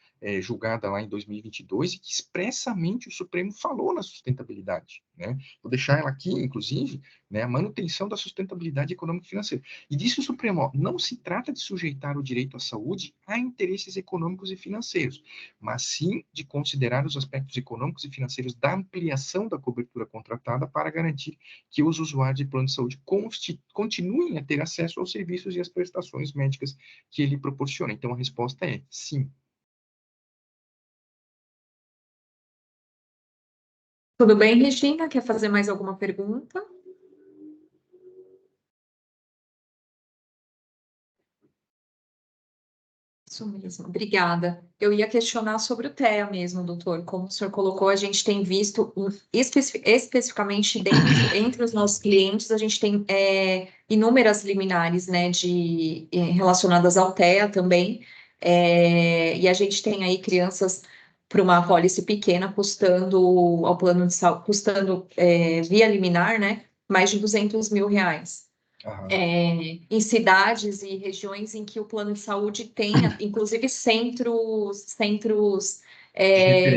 julgada lá em 2022 e que expressamente o Supremo falou na sustentabilidade, né? Vou deixar ela aqui, inclusive, né, a manutenção da sustentabilidade econômica e financeira. E disse o Supremo, ó, não se trata de sujeitar o direito à saúde a interesses econômicos e financeiros, mas sim de considerar os aspectos econômicos e financeiros da ampliação da cobertura contratada para garantir que os usuários de plano de saúde continuem a ter acesso aos serviços e às prestações médicas que ele proporciona. Então, a resposta é sim. Tudo bem, Regina? Quer fazer mais alguma pergunta? Isso mesmo, obrigada. Eu ia questionar sobre o TEA mesmo, doutor. Como o senhor colocou, a gente tem visto, especificamente entre os nossos clientes, a gente tem inúmeras liminares, né, relacionadas ao TEA também, e a gente tem aí crianças para uma apólice pequena custando, ao plano de saúde, custando, via liminar, né, mais de R$ 200.000. Em cidades e regiões em que o plano de saúde tenha, inclusive, centros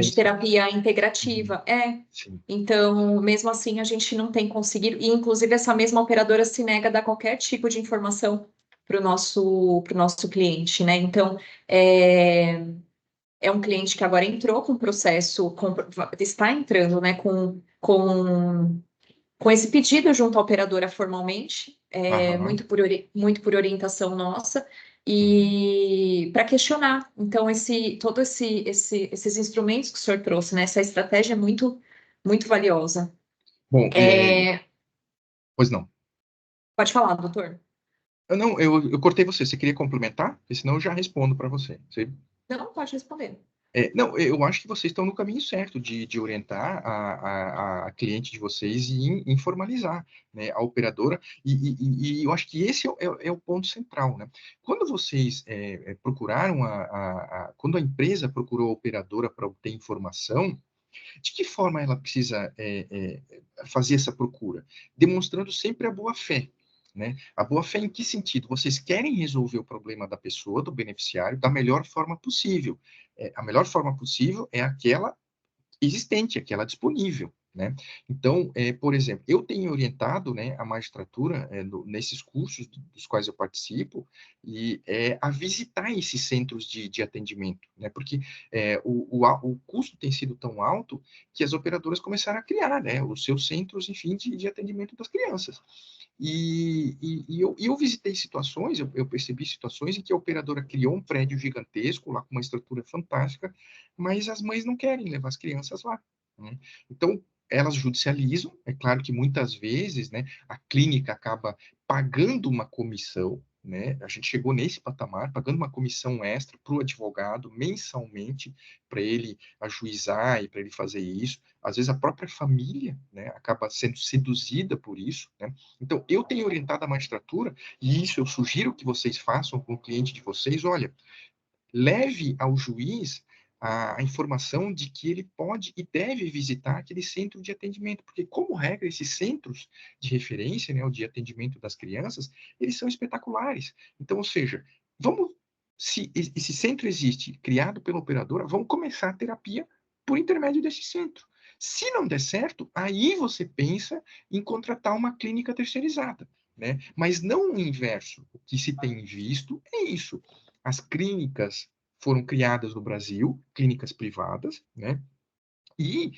de terapia integrativa. Sim. Então, mesmo assim, a gente não tem conseguido, e inclusive essa mesma operadora se nega a dar qualquer tipo de informação para o nosso cliente, né? Então, é um cliente que agora entrou com processo, está entrando, né, com esse pedido junto à operadora formalmente, muito por orientação nossa, e para questionar. Então, esses instrumentos que o senhor trouxe, né, essa estratégia é muito, muito valiosa. Bom, pois não. Pode falar, doutor. Eu cortei você. Você queria complementar? Porque senão eu já respondo para você. Não, pode responder. Não, eu acho que vocês estão no caminho certo de orientar a cliente de vocês e informalizar, né, a operadora, e eu acho que esse é o ponto central, né? Quando vocês procuraram, quando a empresa procurou a operadora para obter informação, de que forma ela precisa fazer essa procura? Demonstrando sempre a boa-fé. Né? A boa-fé em que sentido? Vocês querem resolver o problema da pessoa, do beneficiário, da melhor forma possível. A melhor forma possível é aquela existente, aquela disponível. Né? Então, por exemplo, eu tenho orientado, né, a magistratura nesses cursos dos quais eu participo e a visitar esses centros de atendimento, né? Porque o custo tem sido tão alto que as operadoras começaram a criar, né, os seus centros, enfim, de atendimento das crianças. E eu visitei situações, eu percebi situações em que a operadora criou um prédio gigantesco, lá com uma estrutura fantástica, mas as mães não querem levar as crianças lá. Né? Então, elas judicializam, é claro que muitas vezes, né, a clínica acaba pagando uma comissão, né, a gente chegou nesse patamar, pagando uma comissão extra para o advogado mensalmente, para ele ajuizar e para ele fazer isso. Às vezes a própria família, né, acaba sendo seduzida por isso. Né? Então, eu tenho orientado a magistratura, e isso eu sugiro que vocês façam com o cliente de vocês, olha, leve ao juiz a informação de que ele pode e deve visitar aquele centro de atendimento, porque, como regra, esses centros de referência, né, o de atendimento das crianças, eles são espetaculares. Então, ou seja, se esse centro existe, criado pela operadora, vamos começar a terapia por intermédio desse centro. Se não der certo, aí você pensa em contratar uma clínica terceirizada, né? Mas não o inverso. O que se tem visto é isso. As clínicas foram criadas no Brasil, clínicas privadas, né? E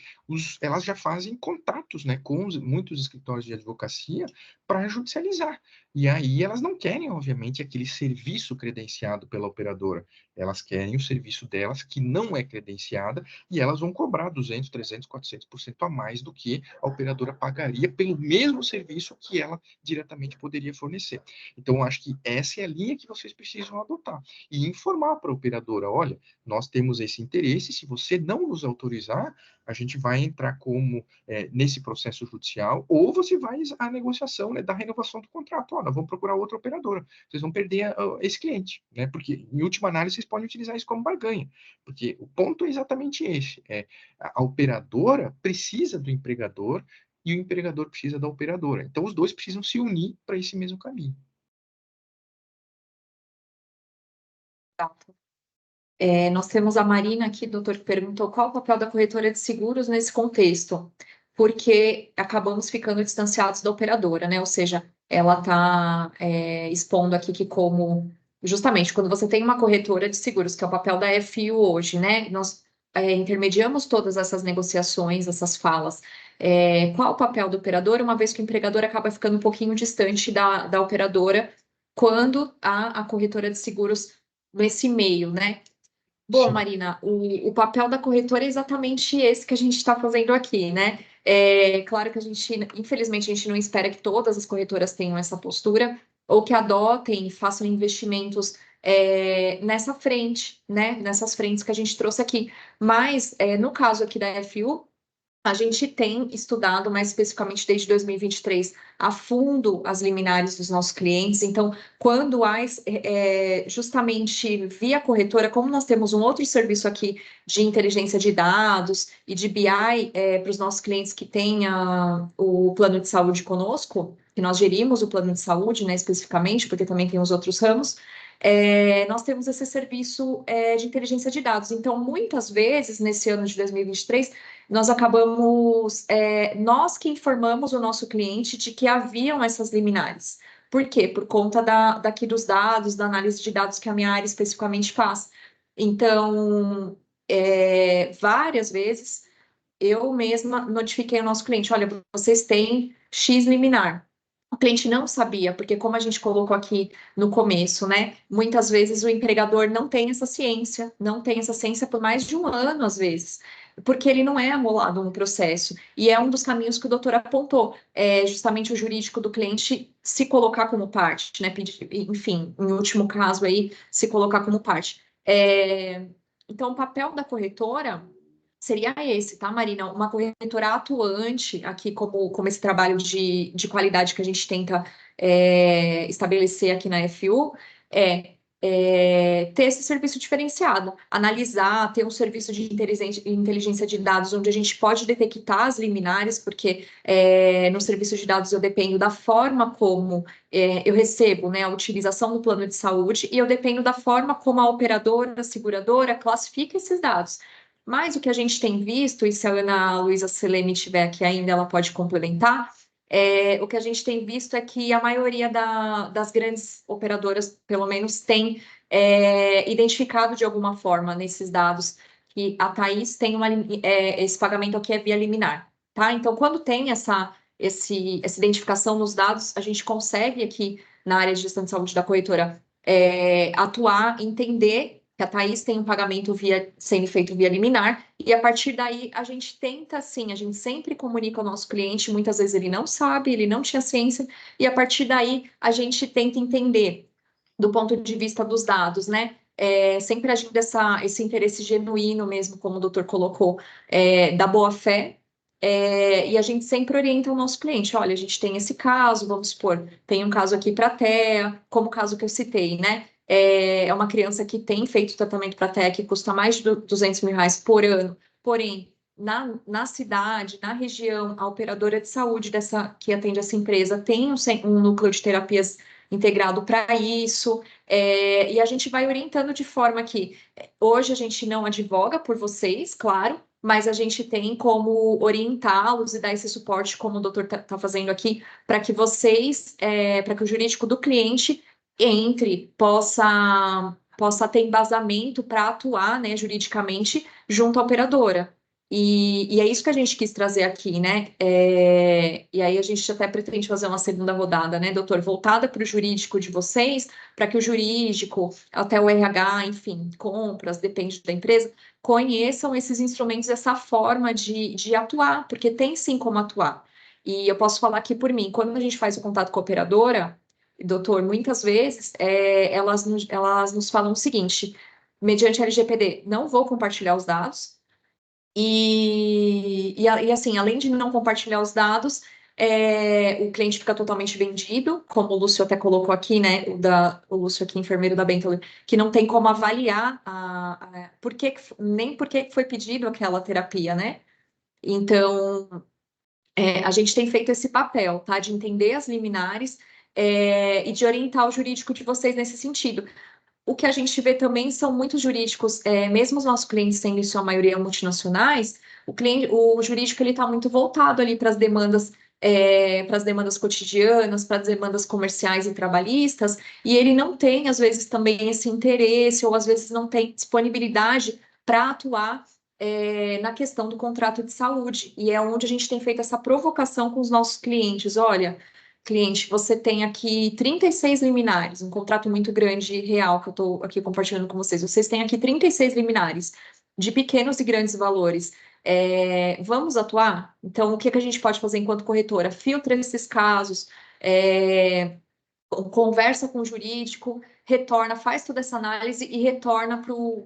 elas já fazem contatos, né, com muitos escritórios de advocacia para judicializar. E aí elas não querem, obviamente, aquele serviço credenciado pela operadora. Elas querem o serviço delas, que não é credenciada, e elas vão cobrar 200, 300, 400% a mais do que a operadora pagaria pelo mesmo serviço que ela diretamente poderia fornecer. Então, acho que essa é a linha que vocês precisam adotar. E informar para a operadora, olha, nós temos esse interesse, se você não nos autorizar, a gente vai entrar nesse processo judicial, ou você vai à negociação, né, da renovação do contrato. Nós vamos procurar outra operadora. Vocês vão perder esse cliente, né? Porque, em última análise, vocês podem utilizar isso como barganha. Porque o ponto é exatamente esse. A operadora precisa do empregador e o empregador precisa da operadora. Então, os dois precisam se unir para esse mesmo caminho. Exato. Nós temos a Marina aqui, doutor, que perguntou qual o papel da corretora de seguros nesse contexto, porque acabamos ficando distanciados da operadora, né? Ou seja, ela está expondo aqui que justamente, quando você tem uma corretora de seguros, que é o papel da FIU hoje, né? Nós intermediamos todas essas negociações, essas falas. Qual o papel do operador, uma vez que o empregador acaba ficando um pouquinho distante da operadora, quando há a corretora de seguros nesse meio, né? Bom, Sim. Marina, o papel da corretora é exatamente esse que a gente está fazendo aqui, né? Claro que infelizmente, a gente não espera que todas as corretoras tenham essa postura, ou que adotem e façam investimentos nessa frente, né? Nessas frentes que a gente trouxe aqui. Mas, no caso aqui da FU, a gente tem estudado mais especificamente desde 2023 a fundo as liminares dos nossos clientes. Então, quando há justamente via corretora, como nós temos um outro serviço aqui de inteligência de dados e de BI para os nossos clientes que têm o plano de saúde conosco, que nós gerimos o plano de saúde, né, especificamente, porque também tem os outros ramos. Nós temos esse serviço de inteligência de dados. Então, muitas vezes, nesse ano de 2023, nós acabamos, nós que informamos o nosso cliente de que haviam essas liminares. Por quê? Por conta daqui dos dados, da análise de dados que a minha área especificamente faz. Então, várias vezes, eu mesma notifiquei o nosso cliente, olha, vocês têm X liminar. O cliente não sabia, porque como a gente colocou aqui no começo, né? Muitas vezes o empregador não tem essa ciência, não tem essa ciência por mais de um ano, às vezes, porque ele não é amolado no processo. E é um dos caminhos que o doutor apontou, justamente o jurídico do cliente se colocar como parte, né? Enfim, em último caso aí, se colocar como parte. Então, o papel da corretora seria esse, tá, Marina? Uma corretora atuante, aqui como esse trabalho de qualidade que a gente tenta estabelecer aqui na FU, ter esse serviço diferenciado, analisar, ter um serviço de inteligência de dados onde a gente pode detectar as liminares, porque no serviço de dados eu dependo da forma como eu recebo, né, a utilização do plano de saúde e eu dependo da forma como a operadora, a seguradora classifica esses dados. Mas o que a gente tem visto, e se a Ana Luísa Selene estiver aqui ainda, ela pode complementar, o que a gente tem visto é que a maioria das grandes operadoras, pelo menos, tem identificado de alguma forma nesses dados que a Thaís tem esse pagamento aqui é via liminar, tá? Então, quando tem essa identificação nos dados, a gente consegue aqui, na área de gestão de saúde da corretora, atuar, entender que a Thaís tem um pagamento sendo feito via liminar, e a partir daí a gente tenta, sim, a gente sempre comunica ao nosso cliente, muitas vezes ele não sabe, ele não tinha ciência, e a partir daí a gente tenta entender do ponto de vista dos dados, né? Sempre agindo esse interesse genuíno mesmo, como o doutor colocou, da boa-fé, e a gente sempre orienta o nosso cliente, olha, a gente tem esse caso, vamos supor, tem um caso aqui para a TEA, como o caso que eu citei, né? É uma criança que tem feito tratamento para TEA, que custa mais de R$ 200.000 por ano, porém, na cidade, na região, a operadora de saúde que atende essa empresa tem um núcleo de terapias integrado para isso, e a gente vai orientando de forma que hoje a gente não advoga por vocês, claro, mas a gente tem como orientá-los e dar esse suporte, como o doutor está fazendo aqui, para que vocês, para que o jurídico do cliente possa ter embasamento para atuar, né, juridicamente junto à operadora. E é isso que a gente quis trazer aqui, né? E aí a gente até pretende fazer uma segunda rodada, né, doutor? Voltada para o jurídico de vocês, para que o jurídico, até o RH, enfim, compras, depende da empresa, conheçam esses instrumentos, essa forma de atuar, porque tem sim como atuar. E eu posso falar aqui por mim, quando a gente faz o contato com a operadora, doutor, muitas vezes elas nos falam o seguinte, mediante LGPD, não vou compartilhar os dados, e assim, além de não compartilhar os dados, o cliente fica totalmente vendido, como o Lúcio até colocou aqui, né? O Lúcio aqui, enfermeiro da Bentley, que não tem como avaliar nem por que foi pedido aquela terapia, né? Então, a gente tem feito esse papel, tá? De entender as liminares e de orientar o jurídico de vocês nesse sentido. o que a gente vê também são muitos jurídicos, mesmo os nossos clientes sendo em sua maioria multinacionais, o jurídico ele está muito voltado ali para as demandas cotidianas, para as demandas comerciais e trabalhistas, e ele não tem, às vezes, também esse interesse, ou às vezes não tem disponibilidade para atuar na questão do contrato de saúde. E é onde a gente tem feito essa provocação com os nossos clientes. Olha, cliente, você tem aqui 36 liminares, um contrato muito grande e real que eu estou aqui compartilhando com vocês. Vocês têm aqui 36 liminares de pequenos e grandes valores. Vamos atuar? Então, o que que a gente pode fazer enquanto corretora? Filtra esses casos, conversa com o jurídico, retorna, faz toda essa análise e retorna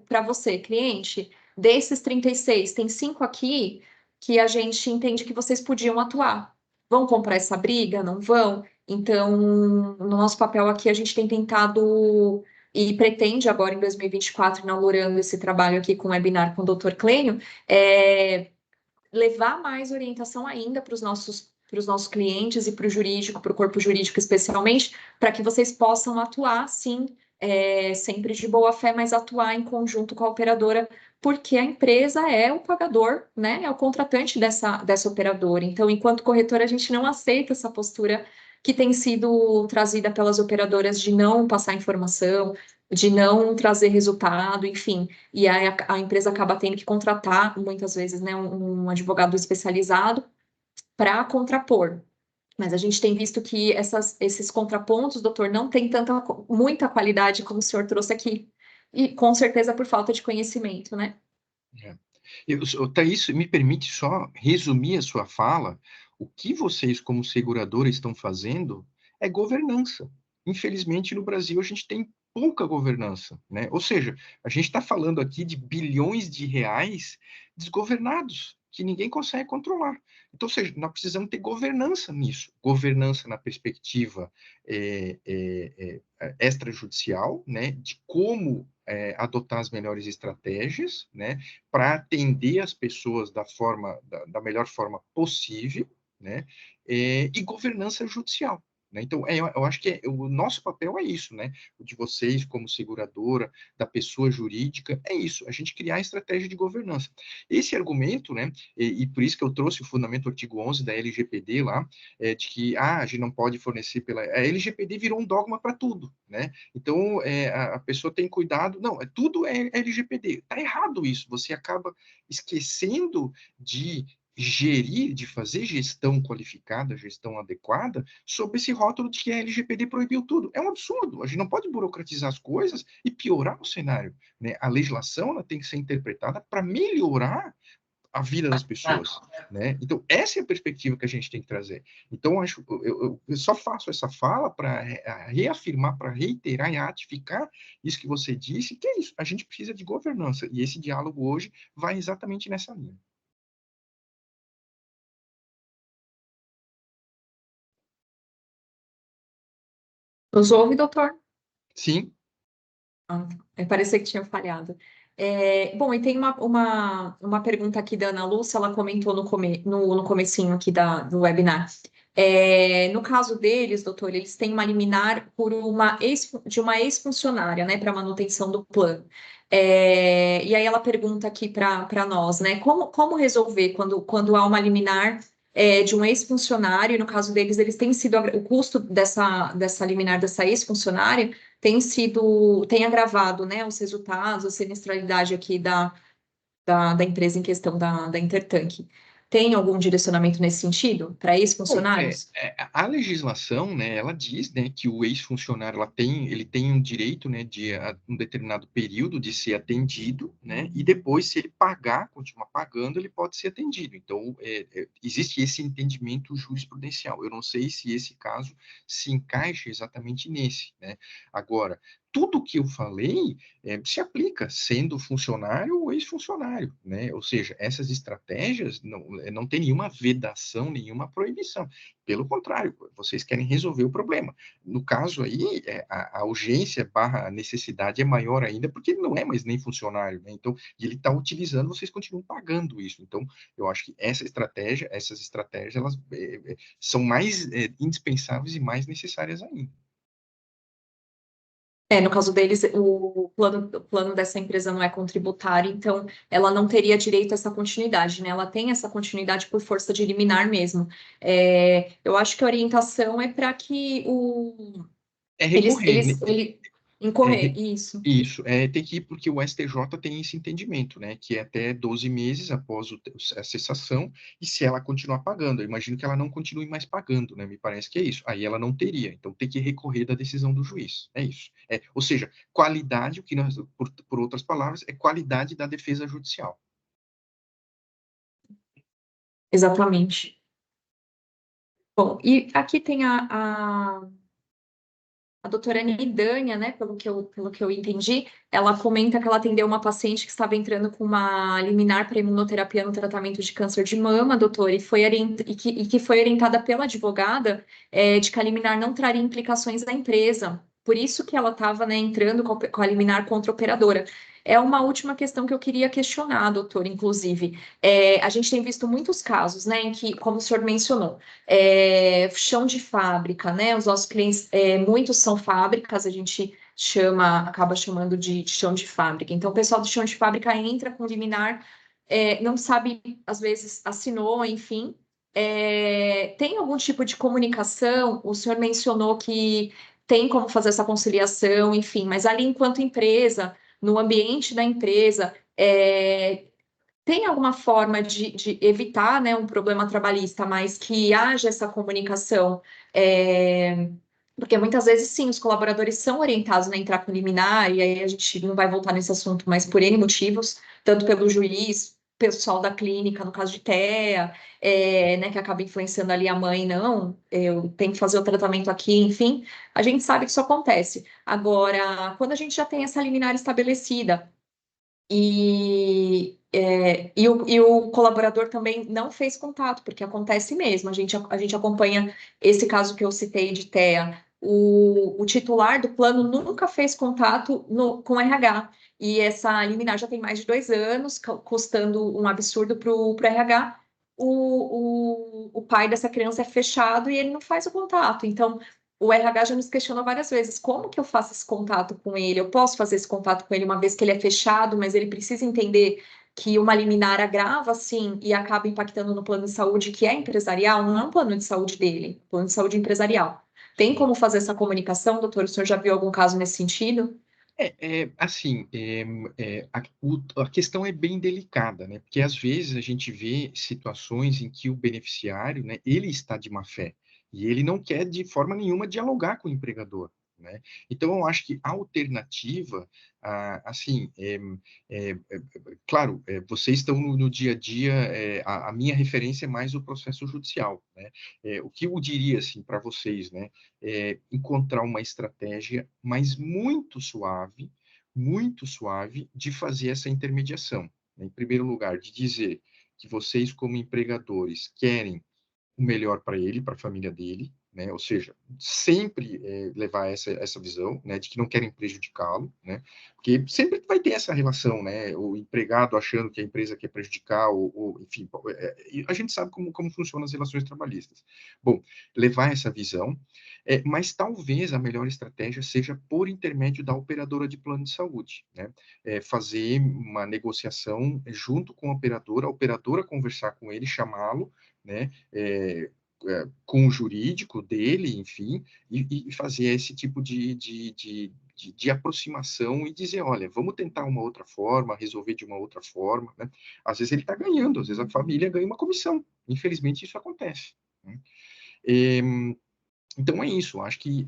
para você, cliente. Desses 36, tem 5 aqui que a gente entende que vocês podiam atuar. Vão comprar essa briga? Não vão? Então, no nosso papel aqui, a gente tem tentado e pretende agora, em 2024, inaugurando esse trabalho aqui com o webinar com o Dr. Clênio, levar mais orientação ainda para os nossos clientes e para o jurídico, para o corpo jurídico especialmente, para que vocês possam atuar, sim, sempre de boa fé, mas atuar em conjunto com a operadora, porque a empresa é o pagador, né? É o contratante dessa operadora. Então, enquanto corretora, a gente não aceita essa postura que tem sido trazida pelas operadoras de não passar informação, de não trazer resultado, enfim. E aí a empresa acaba tendo que contratar, muitas vezes, né, um advogado especializado para contrapor. Mas a gente tem visto que esses contrapontos, doutor, não tem muita qualidade como o senhor trouxe aqui. E com certeza por falta de conhecimento, né? Thaís, me permite só resumir a sua fala. O que vocês, como seguradora, estão fazendo é governança. Infelizmente, no Brasil, a gente tem pouca governança, né? Ou seja, a gente está falando aqui de bilhões de reais desgovernados, que ninguém consegue controlar. Então, ou seja, nós precisamos ter governança nisso. Governança na perspectiva extrajudicial, né? De como adotar as melhores estratégias, né? Para atender as pessoas da melhor forma possível, né? E governança judicial. Né? Então, eu acho que o nosso papel é isso, né? O de vocês, como seguradora, da pessoa jurídica, é isso, a gente criar a estratégia de governança. Esse argumento, né? E por isso que eu trouxe o fundamento do artigo 11 da LGPD lá, de que a gente não pode fornecer pela... A LGPD virou um dogma para tudo, né? Então, a pessoa tem cuidado... Não, tudo é LGPD. Está errado isso. Você acaba esquecendo de gerir, de fazer gestão qualificada, gestão adequada, sob esse rótulo de que a LGPD proibiu tudo. É um absurdo. A gente não pode burocratizar as coisas e piorar o cenário, né? A legislação ela tem que ser interpretada para melhorar a vida das pessoas, né? Então, essa é a perspectiva que a gente tem que trazer. Então, eu só faço essa fala para reafirmar, para reiterar e ratificar isso que você disse, que é isso, a gente precisa de governança, e esse diálogo hoje vai exatamente nessa linha. Nos ouve, doutor? Sim. Parecia que tinha falhado. Bom, e tem uma pergunta aqui da Ana Lúcia, ela comentou no comecinho aqui do webinar. No caso deles, doutor, eles têm uma liminar de uma ex-funcionária, né, para manutenção do plano. E aí ela pergunta aqui para nós, né, como resolver quando há uma liminar de um ex-funcionário, e no caso deles, eles têm sido, o custo dessa liminar dessa ex-funcionária tem agravado, né, os resultados, a sinistralidade aqui da empresa em questão da Intertank. Tem algum direcionamento nesse sentido para ex-funcionários? A legislação, né, ela diz, né, que o ex-funcionário ele tem um direito, né, de um determinado período de ser atendido, né, e depois, se ele continuar pagando, ele pode ser atendido. Então, existe esse entendimento jurisprudencial. Eu não sei se esse caso se encaixa exatamente nesse, né. Agora, tudo que eu falei se aplica, sendo funcionário ou ex-funcionário, né? Ou seja, essas estratégias não tem nenhuma vedação, nenhuma proibição. Pelo contrário, vocês querem resolver o problema. No caso aí, a urgência / a necessidade é maior ainda, porque ele não é mais nem funcionário, né? Então, ele está utilizando, vocês continuam pagando isso. Então, eu acho que essas estratégias, elas são mais indispensáveis e mais necessárias ainda. No caso deles, o plano dessa empresa não é contributário, então ela não teria direito a essa continuidade, né? Ela tem essa continuidade por força de liminar mesmo. Eu acho que a orientação é para que É recorrer, né? incorrer, isso. Isso, tem que ir porque o STJ tem esse entendimento, né, que é até 12 meses após a cessação, e se ela continuar pagando, eu imagino que ela não continue mais pagando, né, me parece que é isso, aí ela não teria, então tem que recorrer da decisão do juiz, é isso. Ou seja, qualidade, o que nós, por outras palavras, é qualidade da defesa judicial. Exatamente. Bom, e aqui tem a doutora Nidânia, né, pelo que eu entendi, ela comenta que ela atendeu uma paciente que estava entrando com uma liminar para imunoterapia no tratamento de câncer de mama, doutora, e que foi orientada pela advogada de que a liminar não traria implicações na empresa. Por isso que ela estava, né, entrando com a liminar contra a operadora. É uma última questão que eu queria questionar, doutor, inclusive. A gente tem visto muitos casos, né, em que, como o senhor mencionou, chão de fábrica, né? Os nossos clientes, muitos são fábricas, a gente acaba chamando de chão de fábrica. Então, o pessoal do chão de fábrica entra com liminar, não sabe, às vezes assinou, enfim. Tem algum tipo de comunicação? O senhor mencionou que tem como fazer essa conciliação, enfim, mas ali, enquanto empresa, no ambiente da empresa, tem alguma forma de evitar, né, um problema trabalhista, mas que haja essa comunicação? Porque muitas vezes, sim, os colaboradores são orientados a entrar com liminar, e aí a gente não vai voltar nesse assunto, mas por N motivos, tanto pelo juiz, pessoal da clínica, no caso de TEA, né, que acaba influenciando ali a mãe, não, eu tenho que fazer o tratamento aqui, enfim, a gente sabe que isso acontece. Agora, quando a gente já tem essa liminar estabelecida, e o colaborador também não fez contato, porque acontece mesmo. A gente acompanha esse caso que eu citei de TEA. O titular do plano nunca fez contato com o RH. E essa liminar já tem mais de 2 anos, custando um absurdo para o RH. O pai dessa criança é fechado e ele não faz o contato. Então, o RH já nos questionou várias vezes, como que eu faço esse contato com ele? Eu posso fazer esse contato com ele uma vez que ele é fechado, mas ele precisa entender que uma liminar agrava, sim, e acaba impactando no plano de saúde que é empresarial, não é um plano de saúde dele, é um plano de saúde empresarial. Tem como fazer essa comunicação, doutor? O senhor já viu algum caso nesse sentido? Assim, a questão é bem delicada, né? Porque às vezes a gente vê situações em que o beneficiário, né, ele está de má fé e ele não quer de forma nenhuma dialogar com o empregador, né? Então eu acho que a alternativa, assim, claro, vocês estão no dia a dia, a minha referência é mais o processo judicial, né? O que eu diria assim para vocês, né? Encontrar uma estratégia, mas muito suave, de fazer essa intermediação, né? Em primeiro lugar, de dizer que vocês, como empregadores, querem o melhor para ele, para a família dele, né? Ou seja, sempre levar essa visão, né, de que não querem prejudicá-lo, né? Porque sempre vai ter essa relação, né? O empregado achando que a empresa quer prejudicar, enfim, a gente sabe como funcionam as relações trabalhistas. Bom, levar essa visão, mas talvez a melhor estratégia seja por intermédio da operadora de plano de saúde, né? Fazer uma negociação junto com a operadora conversar com ele, chamá-lo, né? Com o jurídico dele, enfim, e fazer esse tipo de aproximação e dizer, olha, vamos tentar uma outra forma, resolver de uma outra forma, né? Às vezes ele está ganhando, às vezes a família ganha uma comissão. Infelizmente isso acontece, né? Então é isso, acho que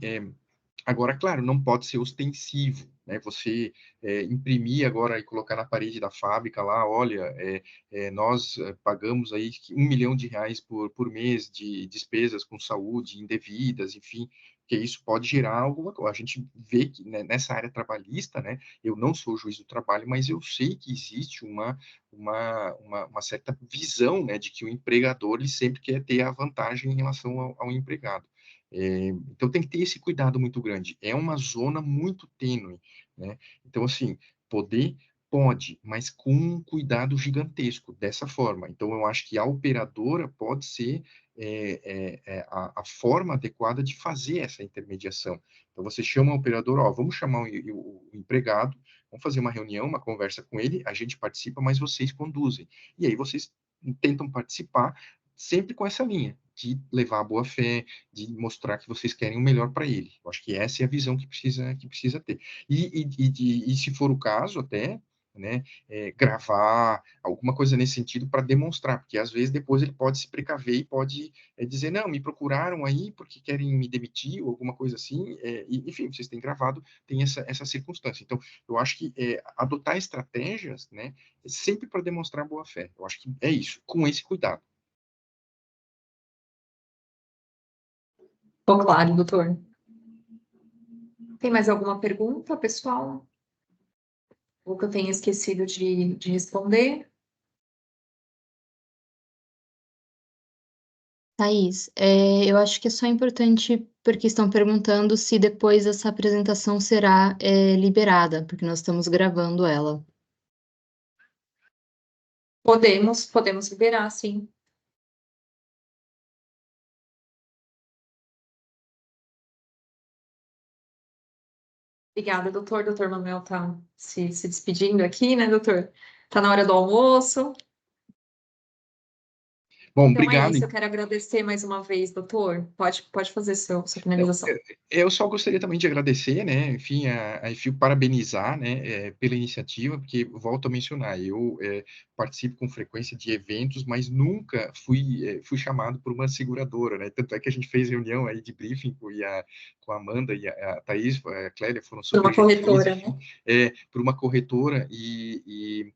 agora, claro, não pode ser ostensivo, né? Você imprimir agora e colocar na parede da fábrica lá, olha, nós pagamos aí R$ 1 milhão por mês de despesas com saúde indevidas, enfim, que isso pode gerar alguma coisa. A gente vê que, né, nessa área trabalhista, né, eu não sou juiz do trabalho, mas eu sei que existe uma certa visão, né, de que o empregador ele sempre quer ter a vantagem em relação ao empregado. Então tem que ter esse cuidado muito grande. É uma zona muito tênue, né? Então, assim, poder pode, mas com um cuidado gigantesco, dessa forma. Então, eu acho que a operadora pode ser a forma adequada de fazer essa intermediação. Então, você chama o operador, ó, vamos chamar o empregado, vamos fazer uma reunião, uma conversa com ele, a gente participa, mas vocês conduzem. E aí vocês tentam participar sempre com essa linha, de levar a boa fé, de mostrar que vocês querem o melhor para ele. Eu acho que essa é a visão que precisa ter. E se for o caso, até, né, gravar alguma coisa nesse sentido para demonstrar, porque às vezes depois ele pode se precaver e pode dizer, não, me procuraram aí porque querem me demitir ou alguma coisa assim, enfim, vocês têm gravado, tem essa circunstância. Então, eu acho que adotar estratégias, né, sempre para demonstrar boa fé. Eu acho que é isso, com esse cuidado. Ficou claro, doutor. Tem mais alguma pergunta, pessoal? Ou que eu tenha esquecido de responder? Thaís, eu acho que é só importante, porque estão perguntando se depois essa apresentação será liberada, porque nós estamos gravando ela. Podemos liberar, sim. Obrigada, doutor. Doutor Manuel está se despedindo aqui, né, doutor? Está na hora do almoço. Bom, Então obrigado. é isso, eu quero agradecer mais uma vez, doutor. Pode fazer sua finalização. Eu só gostaria também de agradecer, né, enfim, a EFIU, parabenizar, né, pela iniciativa, porque, volto a mencionar, eu participo com frequência de eventos, mas nunca fui chamado por uma seguradora, né, tanto é que a gente fez reunião aí de briefing com a Amanda e a Thaís, a Clélia, foram Por uma super gentis, corretora, enfim, né? por uma corretora, e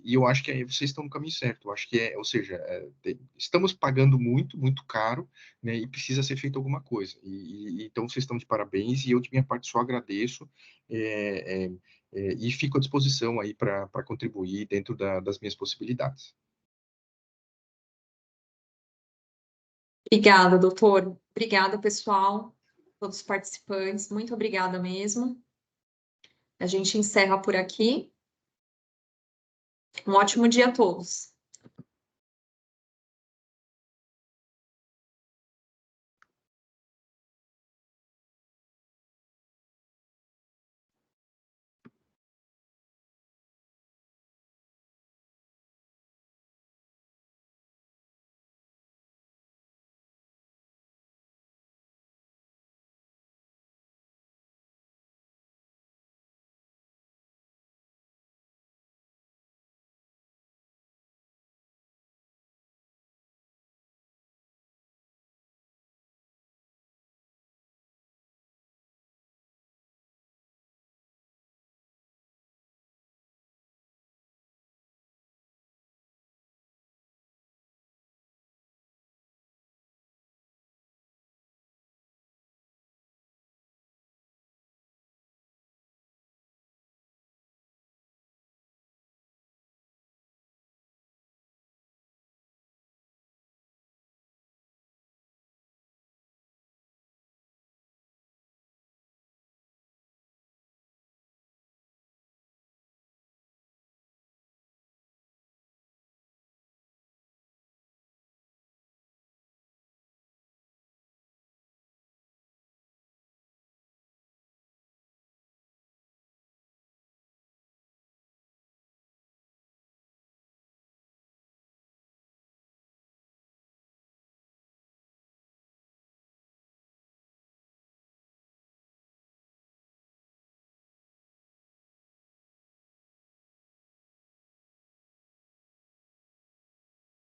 eu acho que aí vocês estão no caminho certo. Eu acho que ou seja, estamos pagando muito, muito caro, né, e precisa ser feito alguma coisa. Então, vocês estão de parabéns, e eu, de minha parte, só agradeço, e fico à disposição aí para contribuir dentro das minhas possibilidades. Obrigada, doutor. Obrigada, pessoal, todos os participantes. Muito obrigada mesmo. A gente encerra por aqui. Um ótimo dia a todos.